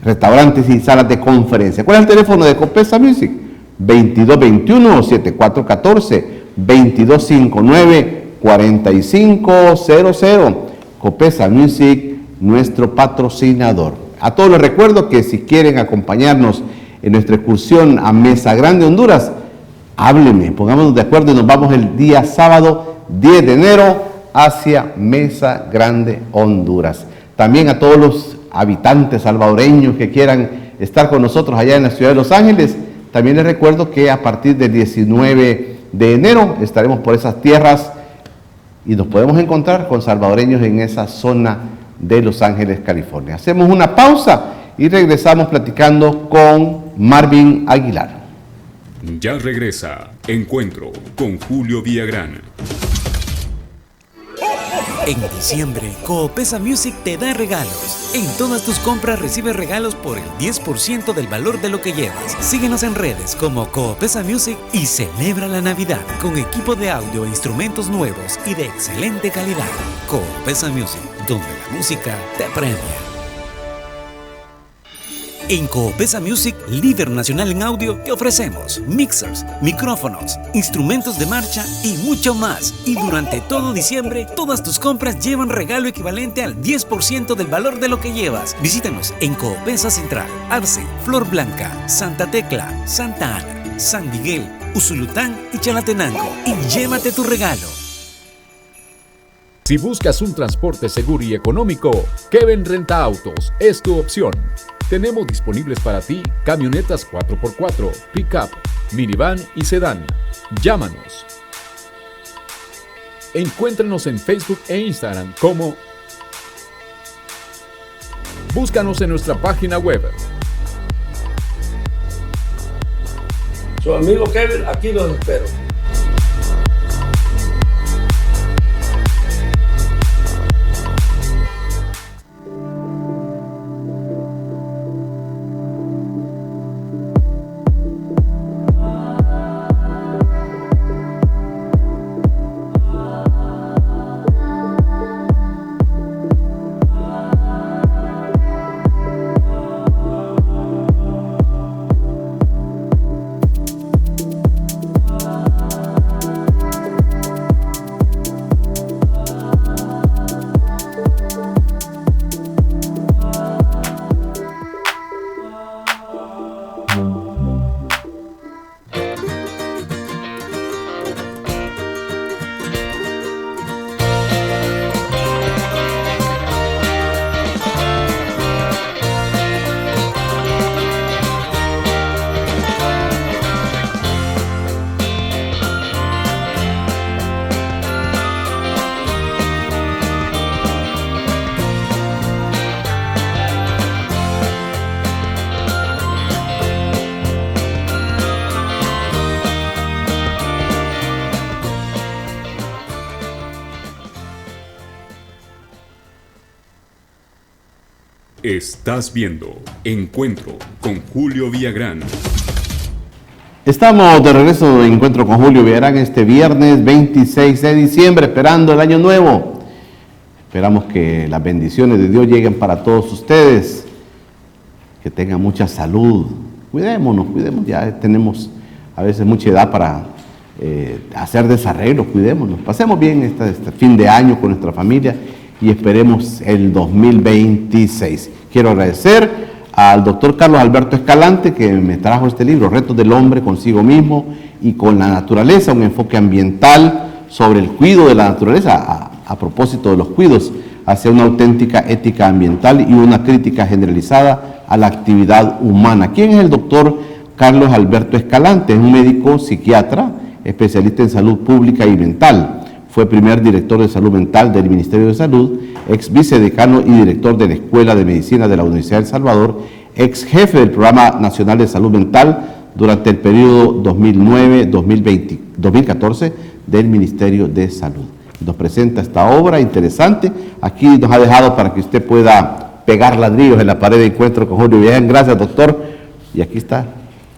restaurantes y salas de conferencia. ¿Cuál es el teléfono de Copesa Music? 2221-7414, 2259-4500. Copesa Music, nuestro patrocinador. A todos les recuerdo que si quieren acompañarnos en nuestra excursión a Mesa Grande, Honduras, háblenme, pongámonos de acuerdo y nos vamos el día sábado 10 de enero hacia Mesa Grande, Honduras. También a todos los habitantes salvadoreños que quieran estar con nosotros allá en la ciudad de Los Ángeles, también les recuerdo que a partir del 19 de enero estaremos por esas tierras y nos podemos encontrar con salvadoreños en esa zona de Los Ángeles, California. Hacemos una pausa y regresamos platicando con Marvin Aguilar. Ya regresa Encuentro con Julio Villagrán. En diciembre, Copesa Music te da regalos. En todas tus compras recibes regalos por el 10% del valor de lo que llevas. Síguenos en redes como Copesa Music y celebra la Navidad con equipo de audio e instrumentos nuevos y de excelente calidad. Copesa Music, donde la música te premia. En Copesa Music, líder nacional en audio, te ofrecemos mixers, micrófonos, instrumentos de marcha y mucho más. Y durante todo diciembre, todas tus compras llevan regalo equivalente al 10% del valor de lo que llevas. Visítanos en Copesa Central, Arce, Flor Blanca, Santa Tecla, Santa Ana, San Miguel, Usulután y Chalatenango. Y llévate tu regalo. Si buscas un transporte seguro y económico, Kevin Renta Autos es tu opción. Tenemos disponibles para ti camionetas 4x4, pick-up, minivan y sedán. Llámanos. Encuéntranos en Facebook e Instagram como... Búscanos en nuestra página web. Su amigo Kevin, aquí los espero. Estás viendo Encuentro con Julio Villagrán. Estamos de regreso de Encuentro con Julio Villagrán este viernes 26 de diciembre, esperando el año nuevo. Esperamos que las bendiciones de Dios lleguen para todos ustedes, que tengan mucha salud. Cuidémonos, ya tenemos a veces mucha edad para hacer desarreglos, cuidémonos. Pasemos bien este fin de año con nuestra familia y esperemos el 2026. Quiero agradecer al doctor Carlos Alberto Escalante, que me trajo este libro, Retos del Hombre consigo mismo y con la naturaleza, un enfoque ambiental sobre el cuidado de la naturaleza, a propósito de los cuidados, hacia una auténtica ética ambiental y una crítica generalizada a la actividad humana. ¿Quién es el doctor Carlos Alberto Escalante? Es un médico psiquiatra, especialista en salud pública y mental. Fue primer director de salud mental del Ministerio de Salud, ex vicedecano y director de la Escuela de Medicina de la Universidad de El Salvador, ex jefe del Programa Nacional de Salud Mental durante el periodo 2009-2014 del Ministerio de Salud. Nos presenta esta obra interesante. Aquí nos ha dejado para que usted pueda pegar ladrillos en la pared de Encuentro con Julio Villagrán. Gracias, doctor. Y aquí está.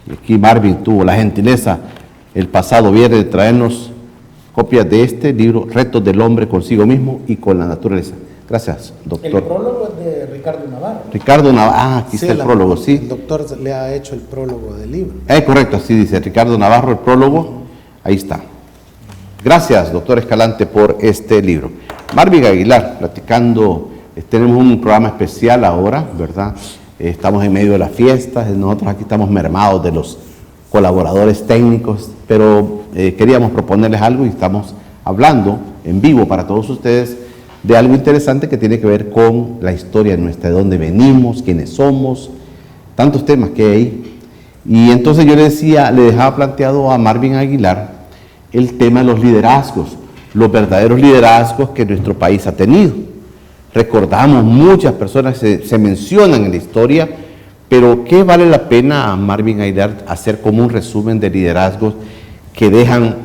Y aquí Marvin tuvo la gentileza el pasado viernes de traernos copias de este libro, Retos del Hombre consigo mismo y con la naturaleza. Gracias, doctor. El prólogo es de Ricardo Navarro. Ricardo Navarro, aquí está el prólogo, sí. El doctor le ha hecho el prólogo del libro. Correcto, así dice, Ricardo Navarro, el prólogo, ahí está. Gracias, doctor Escalante, por este libro. Marvin Aguilar, platicando, tenemos un programa especial ahora, ¿verdad? Estamos en medio de las fiestas, nosotros aquí estamos mermados de los colaboradores técnicos, pero queríamos proponerles algo y estamos hablando en vivo para todos ustedes de algo interesante que tiene que ver con la historia nuestra, de dónde venimos, quiénes somos, tantos temas que hay. Y entonces yo le dejaba planteado a Marvin Aguilar el tema de los liderazgos, los verdaderos liderazgos que nuestro país ha tenido. Recordamos, muchas personas se mencionan en la historia, pero ¿qué vale la pena, Marvin Aguilar, hacer como un resumen de liderazgos que dejan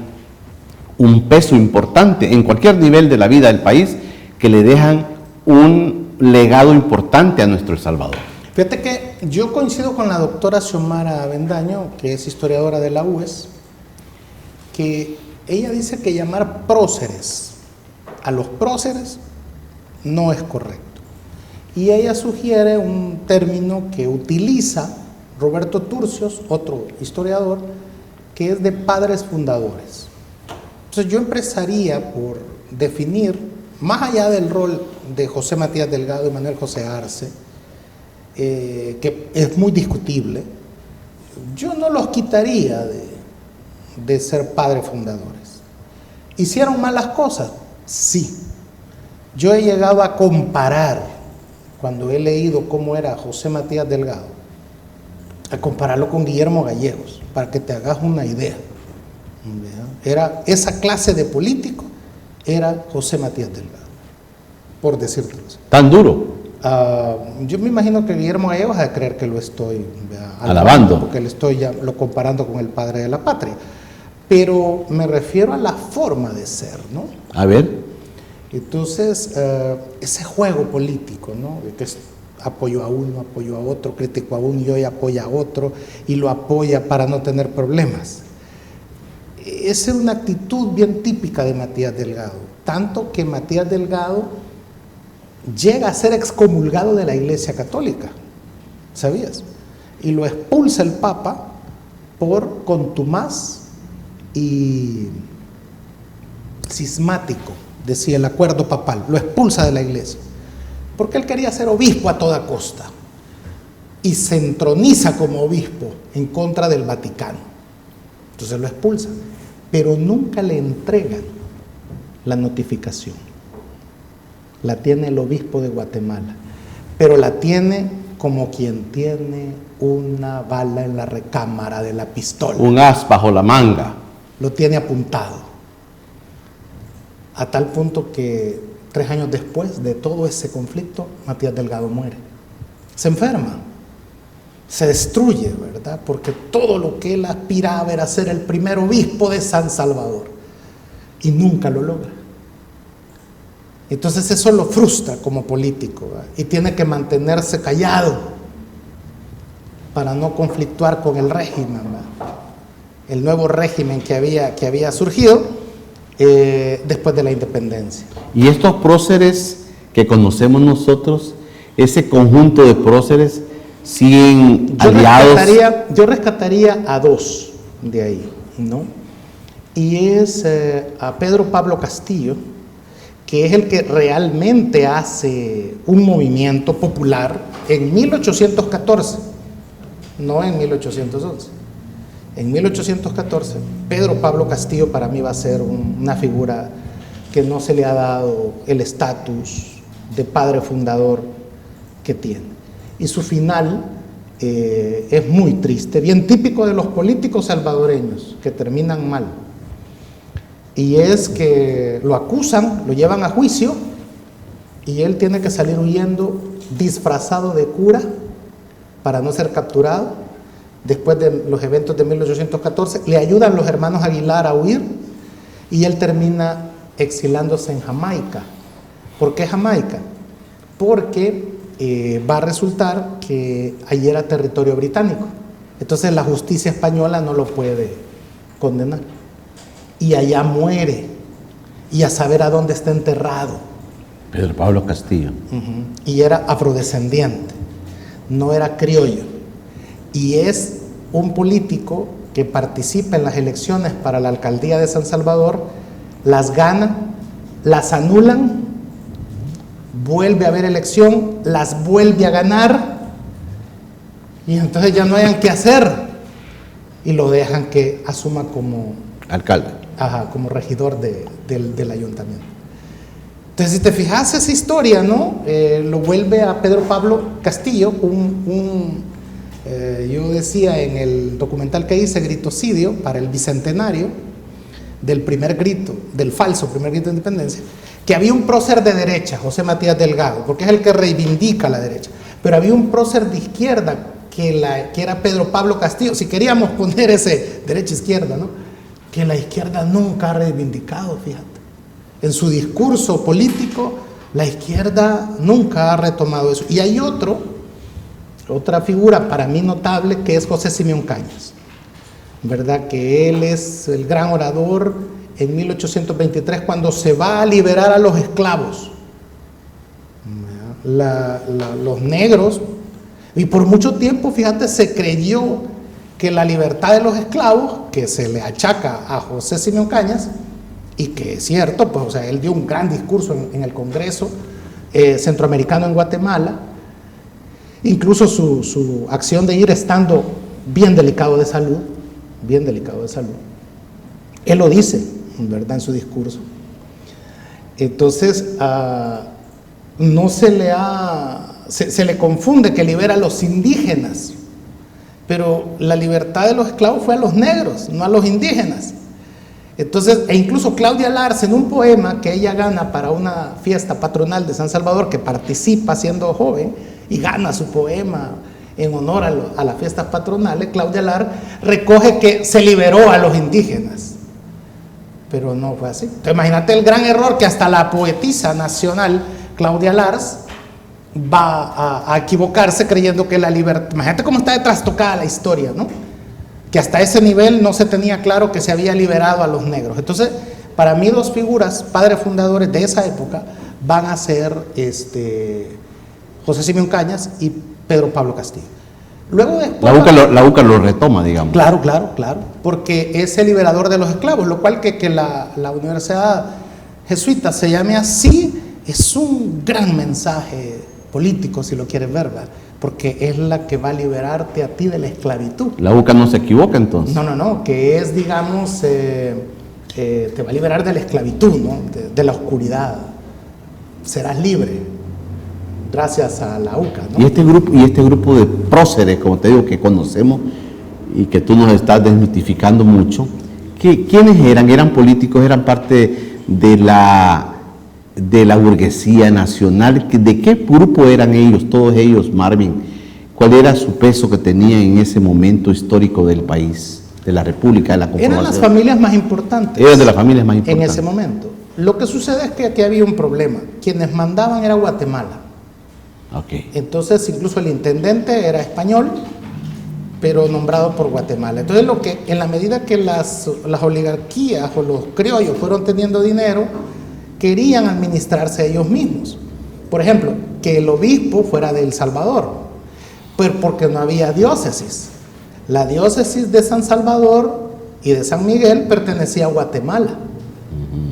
un peso importante en cualquier nivel de la vida del país, que le dejan un legado importante a nuestro El Salvador? Fíjate que yo coincido con la doctora Xiomara Avendaño, que es historiadora de la UES, que ella dice que llamar próceres a los próceres no es correcto. Y ella sugiere un término que utiliza Roberto Turcios, otro historiador, que es de padres fundadores. Entonces yo empezaría por definir, más allá del rol de José Matías Delgado y Manuel José Arce, que es muy discutible, yo no los quitaría de ser padres fundadores. ¿Hicieron malas cosas? Sí. Yo he llegado a comparar cuando he leído cómo era José Matías Delgado, a compararlo con Guillermo Gallegos, para que te hagas una idea. Era esa clase de político, era José Matías Delgado, por decirte eso. ¿Tan duro? Yo me imagino que Guillermo Gallegos ha de creer que lo estoy alabando, porque le estoy ya lo comparando con el padre de la patria. Pero me refiero a la forma de ser, ¿no? A ver. Entonces, ese juego político, ¿no? De que apoyo a uno, apoyo a otro, critico a uno y hoy apoya a otro y lo apoya para no tener problemas. Esa es una actitud bien típica de Matías Delgado, tanto que Matías Delgado llega a ser excomulgado de la Iglesia Católica, ¿sabías? Y lo expulsa el Papa por contumaz y cismático, decía el acuerdo papal, lo expulsa de la Iglesia, porque él quería ser obispo a toda costa y se entroniza como obispo en contra del Vaticano. Entonces lo expulsa, pero nunca le entregan la notificación. La tiene el obispo de Guatemala, pero la tiene como quien tiene una bala en la recámara de la pistola. Un as bajo la manga. Lo tiene apuntado, a tal punto que 3 años después de todo ese conflicto, Matías Delgado muere. Se enferma, se destruye, ¿verdad? Porque todo lo que él aspiraba era ser el primer obispo de San Salvador y nunca lo logra. Entonces eso lo frustra como político, ¿verdad? Y tiene que mantenerse callado para no conflictuar con el régimen, ¿verdad? El nuevo régimen que había surgido después de la independencia. Y estos próceres que conocemos nosotros, ese conjunto de próceres, siguen aliados. Yo rescataría a 2 de ahí, ¿no? Y es a Pedro Pablo Castillo, que es el que realmente hace un movimiento popular en 1814, no en 1811. En 1814, Pedro Pablo Castillo para mí va a ser una figura que no se le ha dado el estatus de padre fundador que tiene. Y su final es muy triste, bien típico de los políticos salvadoreños que terminan mal. Y es que lo acusan, lo llevan a juicio y él tiene que salir huyendo disfrazado de cura para no ser capturado. Después de los eventos de 1814, le ayudan los hermanos Aguilar a huir y él termina exilándose en Jamaica. ¿Por qué Jamaica? Porque va a resultar que allí era territorio británico. Entonces la justicia española no lo puede condenar. Y allá muere. Y a saber a dónde está enterrado. Pedro Pablo Castillo. Y era afrodescendiente, no era criollo. Y es un político que participa en las elecciones para la alcaldía de San Salvador, las gana, las anulan, vuelve a haber elección, las vuelve a ganar, y entonces ya no hayan qué hacer, y lo dejan que asuma como alcalde. Como regidor del ayuntamiento. Entonces, si te fijas esa historia, ¿no? Lo vuelve a Pedro Pablo Castillo, yo decía en el documental que hice, Gritocidio, para el bicentenario del primer grito, del falso primer grito de independencia, que había un prócer de derecha, José Matías Delgado, porque es el que reivindica la derecha, pero había un prócer de izquierda que era Pedro Pablo Castillo, si queríamos poner ese derecha-izquierda, ¿no? Que la izquierda nunca ha reivindicado, fíjate. En su discurso político, la izquierda nunca ha retomado eso. Y hay otra figura para mí notable, que es José Simeón Cañas, ¿verdad? Que él es el gran orador en 1823 cuando se va a liberar a los esclavos, los negros, y por mucho tiempo, fíjate, se creyó que la libertad de los esclavos, que se le achaca a José Simeón Cañas, y que es cierto, pues, o sea, él dio un gran discurso en el Congreso centroamericano en Guatemala. Incluso su acción de ir estando bien delicado de salud, él lo dice, ¿verdad?, en su discurso. Entonces, no se le ha se le confunde que libera a los indígenas, pero la libertad de los esclavos fue a los negros, no a los indígenas. Entonces, e incluso Claudia Lars, en un poema que ella gana para una fiesta patronal de San Salvador, que participa siendo joven y gana su poema en honor a las fiestas patronales, Claudia Lars recoge que se liberó a los indígenas, pero no fue así. Entonces, imagínate el gran error que hasta la poetisa nacional Claudia Lars va a equivocarse creyendo que la libertad, imagínate cómo está de trastocada la historia, ¿no? Que hasta ese nivel no se tenía claro que se había liberado a los negros. Entonces, para mí dos figuras, padres fundadores de esa época, van a ser José Simeón Cañas y Pedro Pablo Castillo. Luego después, la UCA lo retoma, digamos. Claro, porque es el liberador de los esclavos, lo cual que la Universidad Jesuita se llame así, es un gran mensaje político, si lo quieres ver, ¿verdad? Porque es la que va a liberarte a ti de la esclavitud. La UCA no se equivoca entonces. No, que es, digamos, te va a liberar de la esclavitud, ¿no? De la oscuridad. Serás libre, gracias a la UCA, ¿no? Y este grupo de próceres, como te digo, que conocemos y que tú nos estás desmitificando mucho, ¿quiénes eran? ¿Eran políticos? ¿Eran parte de la burguesía nacional? ¿De qué grupo eran ellos, todos ellos, Marvin? ¿Cuál era su peso que tenían en ese momento histórico del país, de la República, de la conformación? Eran las familias más importantes. Eran de las familias más importantes. En ese momento. Lo que sucede es que aquí había un problema. Quienes mandaban era Guatemala. Okay. Entonces, incluso el intendente era español, pero nombrado por Guatemala. Entonces, en la medida que las oligarquías o los criollos fueron teniendo dinero, querían administrarse ellos mismos. Por ejemplo, que el obispo fuera de El Salvador, pero porque no había diócesis. La diócesis de San Salvador y de San Miguel pertenecía a Guatemala.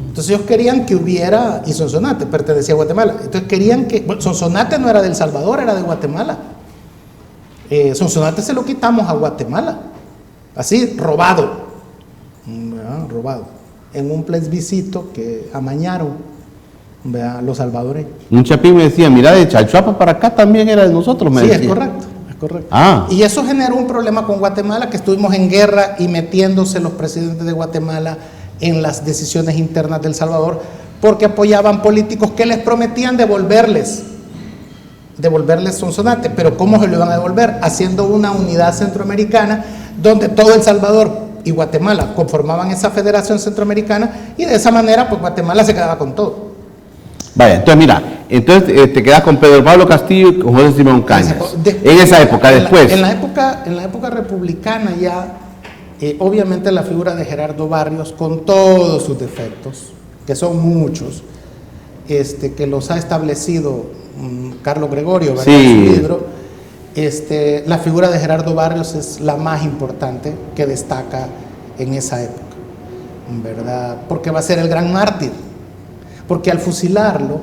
Entonces ellos querían que hubiera, y Sonsonate pertenecía a Guatemala. Entonces querían que, bueno, Sonsonate no era de El Salvador, era de Guatemala. Sonsonate se lo quitamos a Guatemala, así, robado, en un plebiscito que amañaron, los salvadoreños. Un chapín me decía, mira, de Chalchuapa para acá también era de nosotros, me decía. Sí, es correcto. Y eso generó un problema con Guatemala, que estuvimos en guerra y metiéndose los presidentes de Guatemala en las decisiones internas de El Salvador, porque apoyaban políticos que les prometían devolverles Sonsonate, pero ¿cómo se lo iban a devolver? Haciendo una unidad centroamericana donde todo El Salvador y Guatemala conformaban esa federación centroamericana, y de esa manera pues Guatemala se quedaba con todo. Vaya, entonces mira, te quedas con Pedro Pablo Castillo y con José Simeón Cañas. En esa época, después. En la época republicana ya, obviamente la figura de Gerardo Barrios, con todos sus defectos, que son muchos, que los ha establecido Carlos Gregorio, ¿verdad? Sí. En su libro, la figura de Gerardo Barrios es la más importante que destaca en esa época, ¿verdad? Porque va a ser el gran mártir, porque al fusilarlo,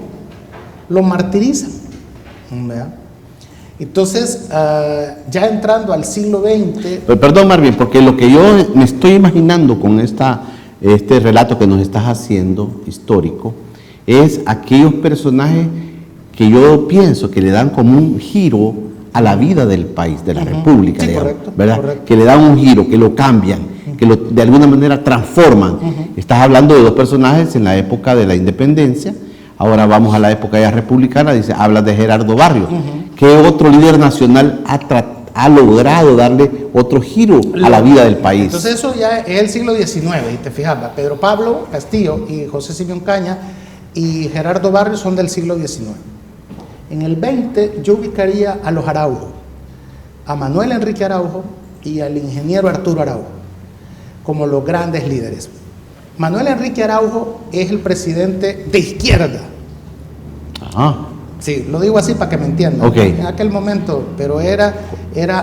lo martirizan, ¿verdad? Entonces, ya entrando al siglo XX... Perdón, Marvin, porque lo que yo me estoy imaginando con este relato que nos estás haciendo, histórico, es aquellos personajes que yo pienso que le dan como un giro a la vida del país, de la República, sí, digamos, correcto, ¿verdad? Correcto. Que le dan un giro, que lo cambian, que de alguna manera transforman. Estás hablando de dos personajes en la época de la independencia, ahora vamos a la época ya republicana, hablas de Gerardo Barrios. ¿Qué otro líder nacional ha logrado darle otro giro a la vida del país? Entonces eso ya es el siglo XIX, y te fijas, Pedro Pablo Castillo y José Simeón Cañas y Gerardo Barrios son del siglo XIX. En el 20 yo ubicaría a los Araujo, a Manuel Enrique Araujo y al ingeniero Arturo Araujo, como los grandes líderes. Manuel Enrique Araujo es el presidente de izquierda. Sí, lo digo así para que me entiendan. Okay. En aquel momento, pero era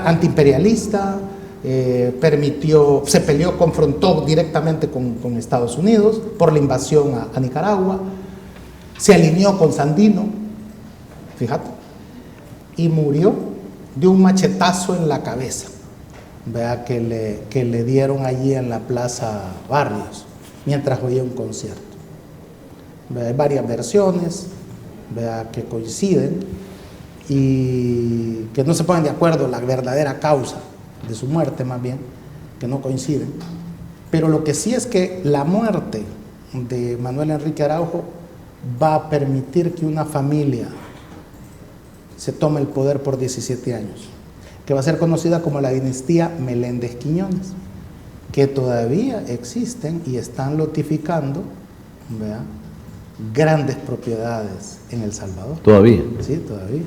antiimperialista, se peleó, confrontó directamente con Estados Unidos por la invasión a Nicaragua, se alineó con Sandino, fíjate, y murió de un machetazo en la cabeza, vea, que le dieron allí en la Plaza Barrios, mientras oía un concierto. Vea, hay varias versiones, vea, que coinciden, y que no se ponen de acuerdo la verdadera causa de su muerte, más bien, que no coinciden. Pero lo que sí es que la muerte de Manuel Enrique Araujo va a permitir que una familia se tome el poder por 17 años, que va a ser conocida como la dinastía Meléndez Quiñones, que todavía existen y están lotificando, ¿verdad?, grandes propiedades en El Salvador. Todavía. Sí, todavía.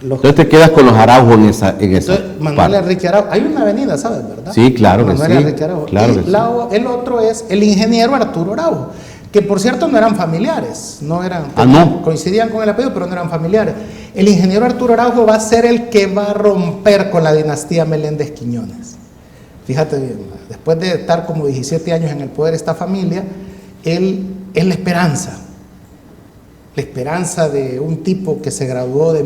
Entonces te quedas con los Araujos en esa Entonces, Manuel parte. Enrique Araujo, hay una avenida, ¿sabes, verdad? Sí, claro que Manuel sí. Enrique Araujo. Claro Y que sí. el otro es el ingeniero Arturo Araujo, que por cierto no eran familiares, no eran, no. coincidían con el apellido, pero no eran familiares. El ingeniero Arturo Araujo va a ser el que va a romper con la dinastía Meléndez Quiñones. Fíjate bien, después de estar como 17 años en el poder esta familia, él es la esperanza de un tipo que se graduó de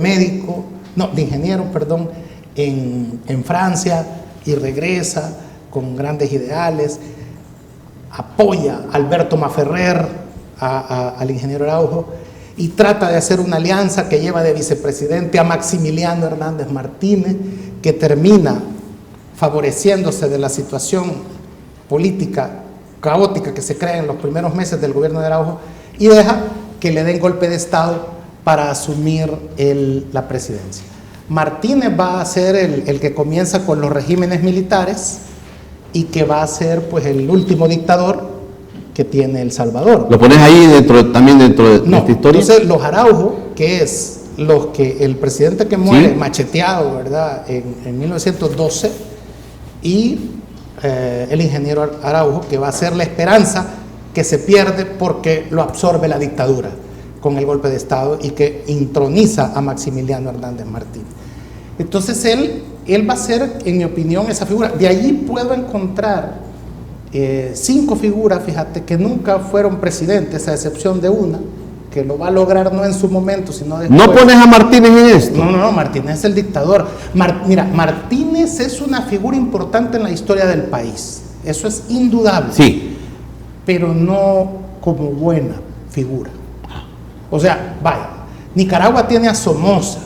ingeniero, perdón, en Francia, y regresa con grandes ideales, apoya a Alberto Maferrer, al ingeniero Araujo, y trata de hacer una alianza que lleva de vicepresidente a Maximiliano Hernández Martínez, que termina favoreciéndose de la situación política caótica que se crea en los primeros meses del gobierno de Araujo, y deja que le den golpe de Estado para asumir la presidencia. Martínez va a ser el que comienza con los regímenes militares y que va a ser pues el último dictador que tiene El Salvador. ¿Lo pones ahí también dentro de esta historia? Entonces los Araujo, que es el presidente que muere, ¿sí?, macheteado, ¿verdad?, en 1912, y el ingeniero Araujo, que va a ser la esperanza que se pierde porque lo absorbe la dictadura con el golpe de Estado y que introniza a Maximiliano Hernández Martínez. Entonces él va a ser, en mi opinión, esa figura. De allí puedo encontrar 5 figuras, fíjate, que nunca fueron presidentes, a excepción de una, que lo va a lograr no en su momento, sino después. ¿No pones a Martínez en esto? No, Martínez es el dictador. Mira, Martínez es una figura importante en la historia del país, eso es indudable. Sí. Pero no como buena figura. O sea, vaya, Nicaragua tiene a Somoza,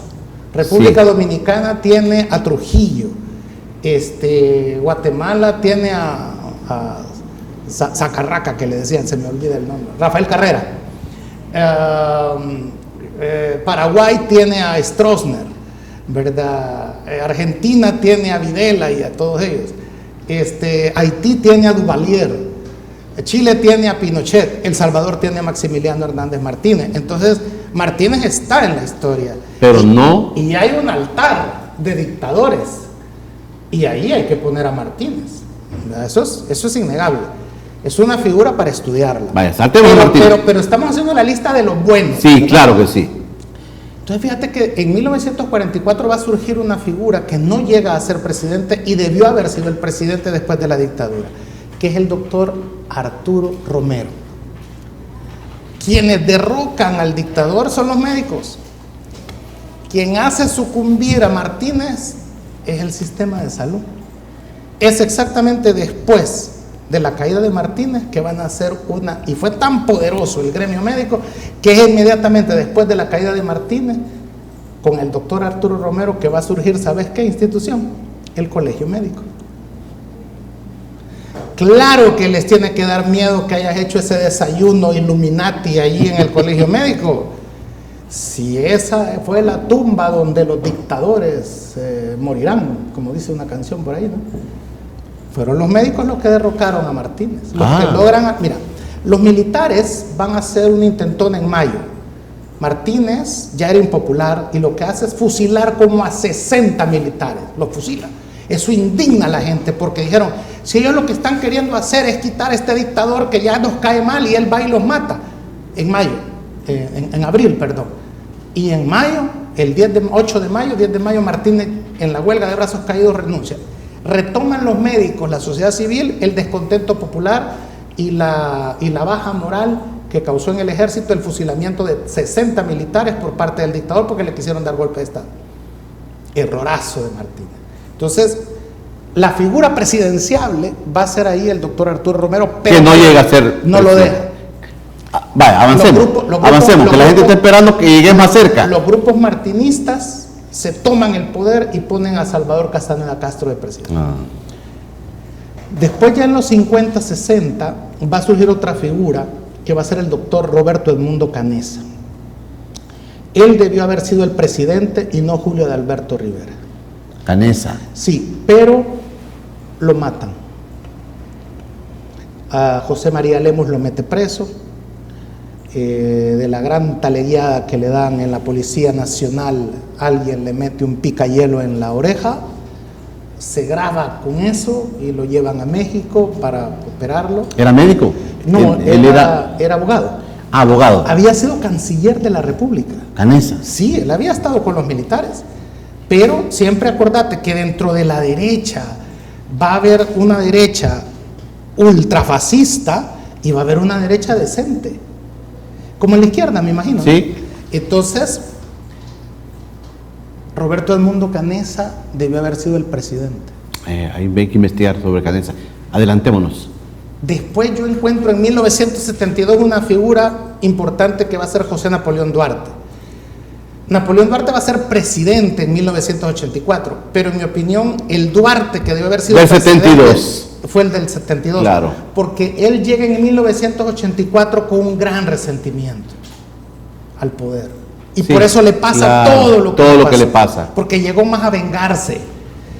República Dominicana tiene a Trujillo, Guatemala tiene a Zacarraca, que le decían, se me olvida el nombre, Rafael Carrera. Paraguay tiene a Stroessner, ¿verdad? Argentina tiene a Videla y a todos ellos. Haití tiene a Duvalier. Chile tiene a Pinochet. El Salvador tiene a Maximiliano Hernández Martínez. Entonces, Martínez está en la historia. Pero no. Y hay un altar de dictadores. Y ahí hay que poner a Martínez. Eso es innegable. Es una figura para estudiarla. Vaya, saltemos a Martínez. Pero estamos haciendo la lista de los buenos. Sí, ¿verdad? claro que sí. Entonces fíjate que en 1944 va a surgir una figura que no llega a ser presidente y debió haber sido el presidente después de la dictadura, que es el doctor Arturo Romero. Quienes derrocan al dictador son los médicos. Quien hace sucumbir a Martínez es el sistema de salud. Es exactamente después de la caída de Martínez que van a hacer y fue tan poderoso el gremio médico que es inmediatamente después de la caída de Martínez, con el doctor Arturo Romero, que va a surgir, ¿sabes qué institución? El Colegio Médico. Claro que les tiene que dar miedo que hayas hecho ese desayuno Illuminati allí en el Colegio Médico. Si esa fue la tumba donde los dictadores morirán, como dice una canción por ahí, ¿no? Fueron los médicos los que derrocaron a Martínez. Los que logran, mira, los militares van a hacer un intentón en mayo. Martínez ya era impopular y lo que hace es fusilar como a 60 militares. Los fusila. Eso indigna a la gente porque dijeron, si ellos lo que están queriendo hacer es quitar a este dictador que ya nos cae mal y él va y los mata. En mayo, en abril, perdón. Y en mayo, 10 de mayo, Martínez en la huelga de brazos caídos renuncia. Retoman los médicos, la sociedad civil, el descontento popular y la baja moral que causó en el ejército el fusilamiento de 60 militares por parte del dictador porque le quisieron dar golpe de Estado. Errorazo de Martínez. Entonces, la figura presidenciable va a ser ahí el doctor Arturo Romero, pero que no llega a ser. No lo deja. Vaya, avancemos. Avancemos, que la gente está esperando que llegues más cerca. Los grupos martinistas se toman el poder y ponen a Salvador Castañeda Castro de presidente. Después, ya en los 50, 60, va a surgir otra figura que va a ser el doctor Roberto Edmundo Canessa. Él debió haber sido el presidente y no Julio de Alberto Rivera. Canessa. Sí, pero lo matan. A José María Lemus lo mete preso. De la gran talegueada que le dan en la Policía Nacional, alguien le mete un picayelo en la oreja, se graba con eso y lo llevan a México para operarlo. ¿Era médico? No, él era abogado. Abogado. Había sido canciller de la República. Canessa. Sí, él había estado con los militares. Pero siempre acordate que dentro de la derecha va a haber una derecha ultrafascista y va a haber una derecha decente. Como en la izquierda, me imagino. Sí. Entonces, Roberto Edmundo Canessa debió haber sido el presidente. Hay que investigar sobre Canessa. Adelantémonos. Después yo encuentro en 1972 una figura importante que va a ser José Napoleón Duarte. Napoleón Duarte va a ser presidente en 1984, pero en mi opinión el Duarte que debe haber sido del presidente 72 fue el del 72, claro, porque él llega en 1984 con un gran resentimiento al poder y sí, por eso le pasa claro, todo lo que le pasa, porque llegó más a vengarse.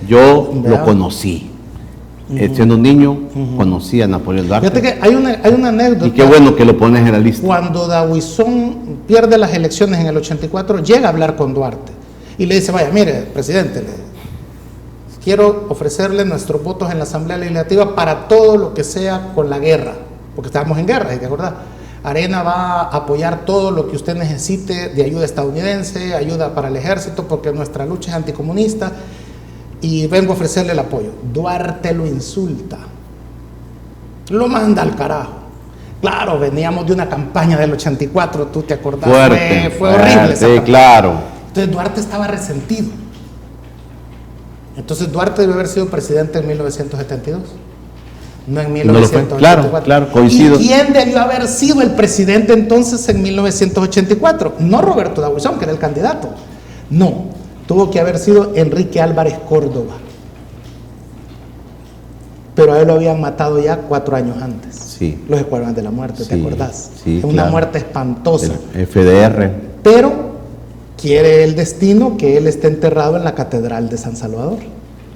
Yo lo conocí. Siendo un niño, conocí a Napoleón Duarte. Fíjate que hay una anécdota. Y qué bueno que lo pones en la lista. Cuando Dawison pierde las elecciones en el 84, llega a hablar con Duarte y le dice, vaya, mire, presidente, quiero ofrecerle nuestros votos en la Asamblea Legislativa para todo lo que sea con la guerra, porque estábamos en guerra, hay que acordar. Arena va a apoyar todo lo que usted necesite de ayuda estadounidense, ayuda para el ejército, porque nuestra lucha es anticomunista. Y vengo a ofrecerle el apoyo. Duarte lo insulta, lo manda al carajo. Claro, veníamos de una campaña del 84, tú te acordás. Fuerte, fue horrible. Sí, claro. Entonces Duarte estaba resentido. Entonces Duarte debe haber sido presidente en 1972, no en 1984. No claro, coincido. ¿Y quién debió haber sido el presidente entonces en 1984? No Roberto Dawson, que era el candidato. No. Tuvo que haber sido Enrique Álvarez Córdoba, pero a él lo habían matado ya 4 años antes. Sí. Los Escuadrones de la Muerte, ¿te acordás? Sí, una muerte espantosa. El FDR. Pero quiere el destino que él esté enterrado en la Catedral de San Salvador.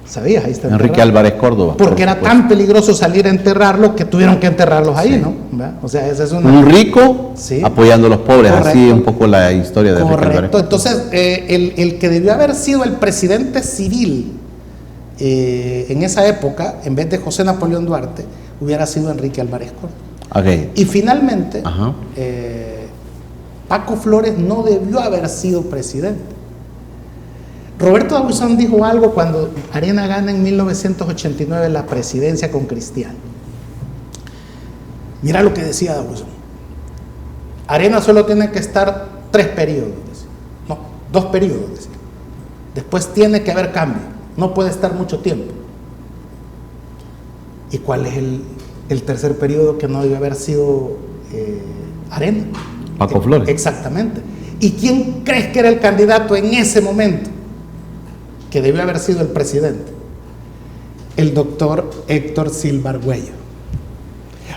¿Sabías? Ahí está enterrado. Enrique Álvarez Córdoba. Porque era tan peligroso salir a enterrarlo que tuvieron que enterrarlos ahí, ¿no? O sea, esa es un rico apoyando a los pobres. Correcto. Así un poco la historia de Enrique Álvarez. Entonces, el que debió haber sido el presidente civil en esa época, en vez de José Napoleón Duarte, hubiera sido Enrique Álvarez Córdoba. Okay. Y finalmente, Paco Flores no debió haber sido presidente. Roberto Dawson dijo algo cuando Arena gana en 1989 la presidencia con Cristiano. Mira lo que decía Dawson. Arena solo tiene que estar 3 periodos, no, 2 periodos, decía. Después tiene que haber cambio, no puede estar mucho tiempo. ¿Y cuál es el tercer periodo que no debe haber sido Arena? Paco Flores. Exactamente. ¿Y quién crees que era el candidato en ese momento que debió haber sido el presidente? El doctor Héctor Silva Argüello.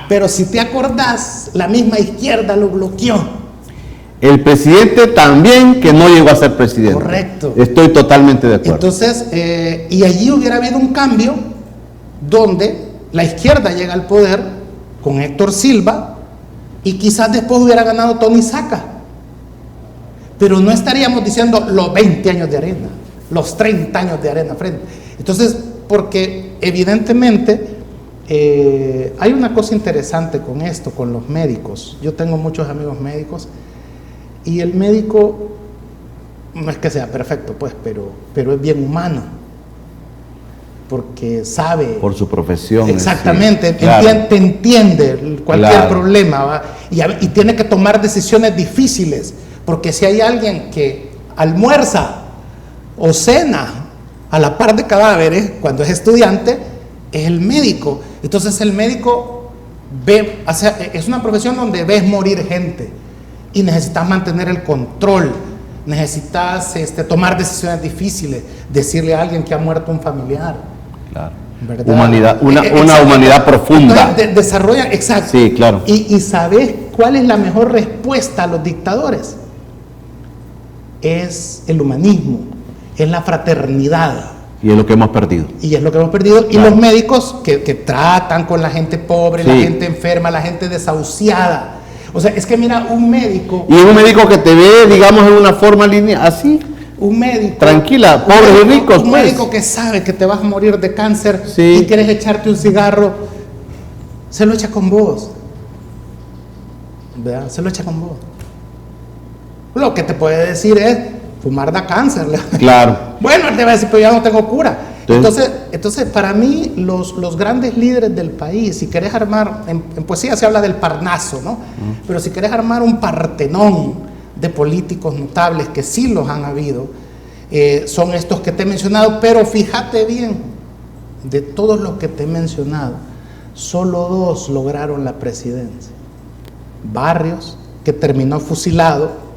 Pero si te acordás, la misma izquierda lo bloqueó. El presidente también que no llegó a ser presidente. Correcto. Estoy totalmente de acuerdo. Entonces, y allí hubiera habido un cambio donde la izquierda llega al poder con Héctor Silva y quizás después hubiera ganado Tony Saca. Pero no estaríamos diciendo los 20 años de Arena, los 30 años de Arena frente. Entonces, porque evidentemente hay una cosa interesante con esto, con los médicos. Yo tengo muchos amigos médicos y el médico no es que sea perfecto, pues, pero es bien humano, porque sabe. Por su profesión. Exactamente, sí, claro. te entiende cualquier problema, ¿va? Y tiene que tomar decisiones difíciles, porque si hay alguien que almuerza o cena a la par de cadáveres cuando es estudiante, es el médico. Entonces el médico o sea, es una profesión donde ves morir gente y necesitas mantener el control, necesitas tomar decisiones difíciles, decirle a alguien que ha muerto un familiar. Claro. ¿Verdad? Humanidad, una humanidad profunda. Entonces, desarrollan, exacto. Sí, claro. Y ¿sabes cuál es la mejor respuesta a los dictadores? Es el humanismo, es la fraternidad. Y es lo que hemos perdido. Y es lo que hemos perdido. Claro. Y los médicos que tratan con la gente pobre, Sí. la gente enferma, la gente desahuciada. O sea, es que mira, un médico... Y es un médico que te ve, digamos, en una forma lineal, así. Un médico... Tranquila, pobres y ricos, un pues. médico que sabe que te vas a morir de cáncer Sí. y quieres echarte un cigarro, se lo echa con vos. ¿Verdad? Se lo echa con vos. Lo que te puede decir es, fumar da cáncer. Claro. Bueno, él te va a decir, pero ya no tengo cura. Entonces, para mí, los grandes líderes del país, si querés armar, en poesía se habla del Parnaso, ¿no? Pero si querés armar un partenón de políticos notables, que sí los han habido, son estos que te he mencionado, pero fíjate bien, de todos los que te he mencionado, solo 2 lograron la presidencia. Barrios, que terminó fusilado,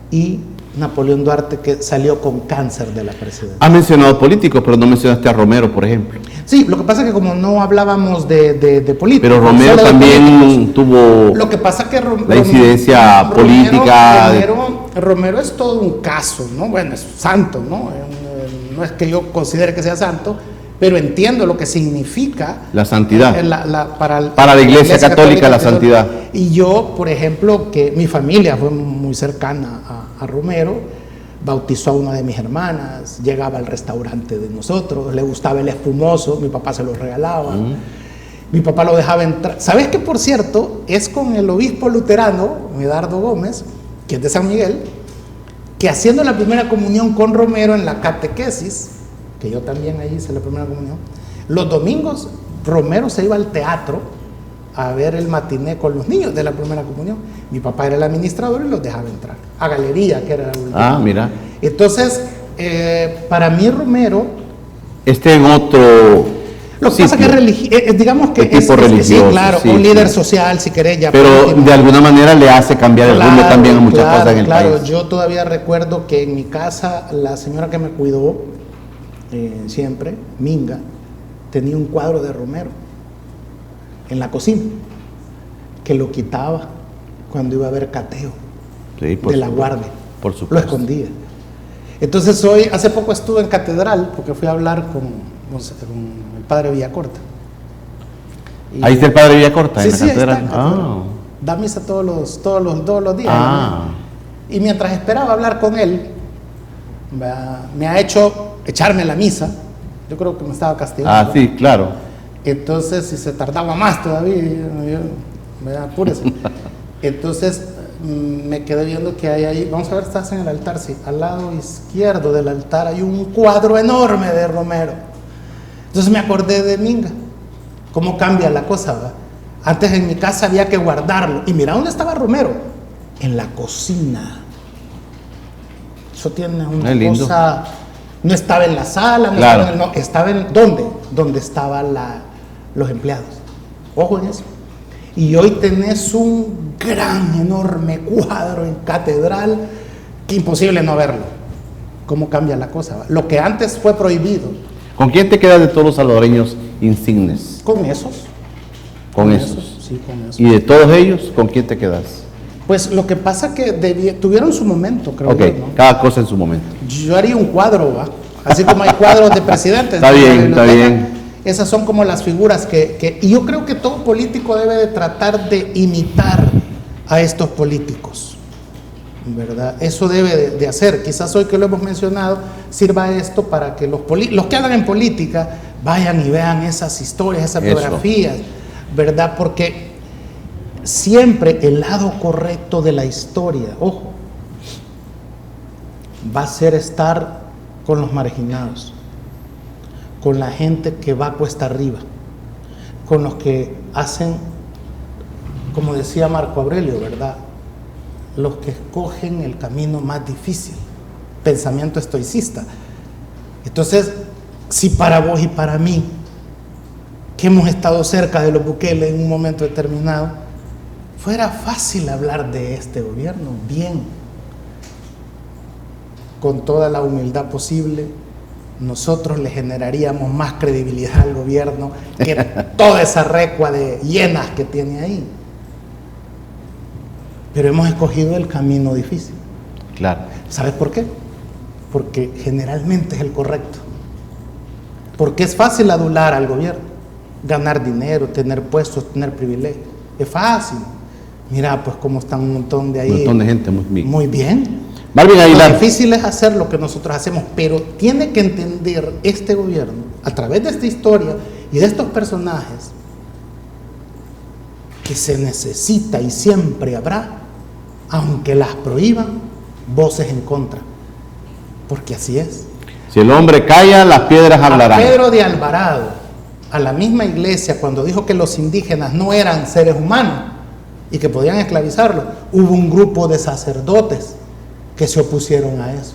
y Napoleón Duarte, que salió con cáncer de la presidencia. Has mencionado políticos, pero no mencionaste a Romero, por ejemplo. Sí, lo que pasa es que como no hablábamos de política. Pero Romero también tuvo Lo que pasa es que la incidencia política. Romero es todo un caso, ¿no? Bueno, es santo, ¿no? No es que yo considere que sea santo, pero entiendo lo que significa la santidad. Para la Iglesia Católica, la santidad. Y yo, por ejemplo, que mi familia fue muy cercana a Romero, bautizó a una de mis hermanas, llegaba al restaurante de nosotros, le gustaba el espumoso, mi papá se lo regalaba, mi papá lo dejaba entrar. ¿Sabes qué, por cierto? Es con el obispo luterano, Medardo Gómez, que es de San Miguel, que haciendo la primera comunión con Romero en la catequesis, que yo también ahí hice la primera comunión, los domingos Romero se iba al teatro a ver el matiné con los niños de la primera comunión. Mi papá era el administrador y los dejaba entrar a Galería, que era la última. Mira. Entonces, para mí Romero... En otro... Lo que pasa es que digamos que es tipo religioso, sí, claro, un líder social, si querés, ya. Pero de alguna manera le hace cambiar el rumbo también a muchas cosas en el país. Yo todavía recuerdo que en mi casa la señora que me cuidó siempre, Minga, tenía un cuadro de Romero en la cocina, que lo quitaba cuando iba a ver cateo de la guardia. Por supuesto. Lo escondía. Entonces hace poco estuve en catedral porque fui a hablar con el padre Villacorta. Ahí está el padre Villacorta, sí, en la catedral. Está en catedral. Da misa todos los días. Y mientras esperaba hablar con él, me ha hecho echarme la misa. Yo creo que me estaba castigando. Sí, claro. Entonces, si se tardaba más todavía, apúrese. Entonces, me quedé viendo que hay ahí, vamos a ver, estás en el altar, sí, al lado izquierdo del altar hay un cuadro enorme de Romero. Entonces me acordé de Minga, cómo cambia la cosa, ¿va? Antes en mi casa había que guardarlo, y mira dónde estaba Romero, en la cocina. Eso tiene una cosa, no estaba en la sala, estaba en ¿dónde? Donde estaban los empleados. Ojo en eso. Y hoy tenés un gran, enorme cuadro en catedral que imposible no verlo. ¿Cómo cambia la cosa? Lo que antes fue prohibido. ¿Con quién te quedas de todos los salvadoreños insignes? Con esos. Con esos. Sí, con esos. ¿Y de todos ellos, con quién te quedas? Pues lo que pasa que tuvieron su momento, creo yo, ¿no? Cada cosa en su momento. Yo haría un cuadro, ¿va? Así como hay cuadros de presidentes. Está bien. Esas son como las figuras y yo creo que todo político debe de tratar de imitar a estos políticos, ¿verdad? Eso debe de hacer. Quizás hoy que lo hemos mencionado sirva esto para que los que andan en política vayan y vean esas historias, esas biografías, ¿verdad? Porque siempre el lado correcto de la historia, ojo, va a ser estar con los marginados, con la gente que va cuesta arriba, con los que hacen, como decía Marco Aurelio, ¿verdad? Los que escogen el camino más difícil, pensamiento estoicista. Entonces, si para vos y para mí que hemos estado cerca de los Bukele en un momento determinado, fuera fácil hablar de este gobierno bien, con toda la humildad posible. Nosotros le generaríamos más credibilidad al gobierno que toda esa recua de llenas que tiene ahí. Pero hemos escogido el camino difícil. Claro. ¿Sabes por qué? Porque generalmente es el correcto. Porque es fácil adular al gobierno, ganar dinero, tener puestos, tener privilegios. Es fácil. Mira, pues cómo están un montón de ahí. Un montón de gente muy bien. Marvin Aguilar. Lo difícil es hacer lo que nosotros hacemos, pero tiene que entender este gobierno, a través de esta historia y de estos personajes, que se necesita y siempre habrá, aunque las prohíban, voces en contra. Porque así es. Si el hombre calla, las piedras hablarán. A Pedro de Alvarado, a la misma iglesia, cuando dijo que los indígenas no eran seres humanos y que podían esclavizarlos, hubo un grupo de sacerdotes que se opusieron a eso,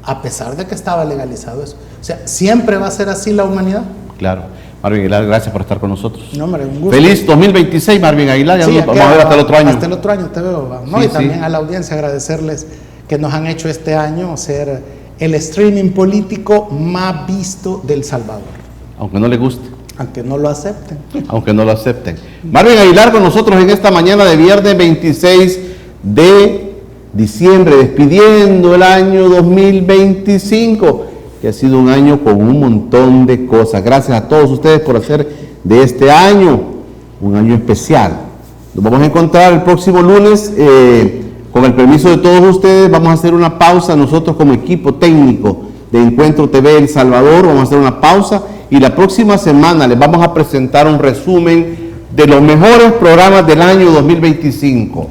a pesar de que estaba legalizado eso. O sea, ¿siempre va a ser así la humanidad? Claro. Marvin Aguilar, gracias por estar con nosotros. No, hombre, un gusto. Feliz 2026, Marvin Aguilar. Sí, vamos a ver hasta el otro año. Hasta el otro año te veo. ¿No? Sí, Y también a la audiencia agradecerles que nos han hecho este año ser el streaming político más visto del Salvador. Aunque no le guste. Aunque no lo acepten. Aunque no lo acepten. Marvin Aguilar con nosotros en esta mañana de viernes 26 de diciembre, despidiendo el año 2025, que ha sido un año con un montón de cosas. Gracias a todos ustedes por hacer de este año un año especial. Nos vamos a encontrar el próximo lunes, con el permiso de todos ustedes. Vamos a hacer una pausa nosotros como equipo técnico de Encuentro TV El Salvador. Vamos a hacer una pausa y la próxima semana les vamos a presentar un resumen de los mejores programas del año 2025.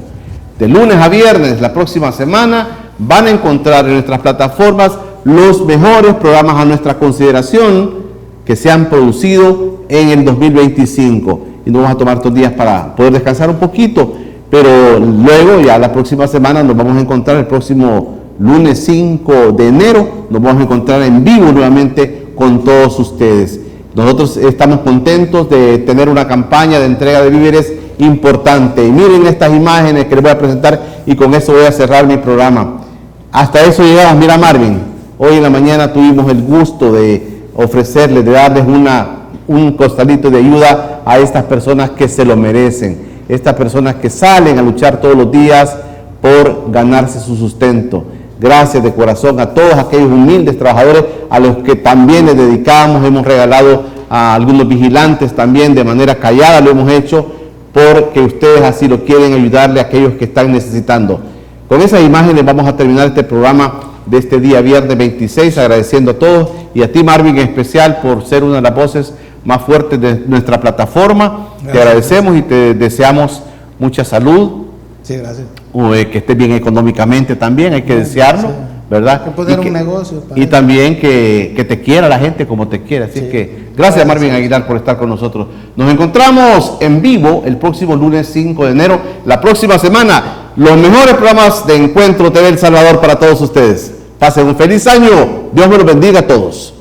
De lunes a viernes, la próxima semana, van a encontrar en nuestras plataformas los mejores programas a nuestra consideración que se han producido en el 2025. Y nos vamos a tomar estos días para poder descansar un poquito, pero luego ya la próxima semana nos vamos a encontrar el próximo lunes 5 de enero, nos vamos a encontrar en vivo nuevamente con todos ustedes. Nosotros estamos contentos de tener una campaña de entrega de víveres importante. Y miren estas imágenes que les voy a presentar y con eso voy a cerrar mi programa. Hasta eso llegamos. Mira, Marvin, hoy en la mañana tuvimos el gusto de ofrecerles, de darles un costalito de ayuda a estas personas que se lo merecen, estas personas que salen a luchar todos los días por ganarse su sustento. Gracias de corazón a todos aquellos humildes trabajadores a los que también les dedicamos. Hemos regalado a algunos vigilantes también de manera callada, lo hemos hecho porque ustedes así lo quieren, ayudarle a aquellos que están necesitando. Con esas imágenes vamos a terminar este programa de este día viernes 26, agradeciendo a todos y a ti, Marvin, en especial por ser una de las voces más fuertes de nuestra plataforma. Gracias. Te agradecemos y te deseamos mucha salud. Sí, gracias. Que estés bien económicamente también, hay que desearlo, sí. ¿Verdad? Hay que poner un negocio. Y también que te quiera la gente como te quiere. Así que gracias, Marvin Aguilar, por estar con nosotros. Nos encontramos en vivo el próximo lunes 5 de enero. La próxima semana, los mejores programas de Encuentro TV El Salvador para todos ustedes. Pasen un feliz año. Dios me los bendiga a todos.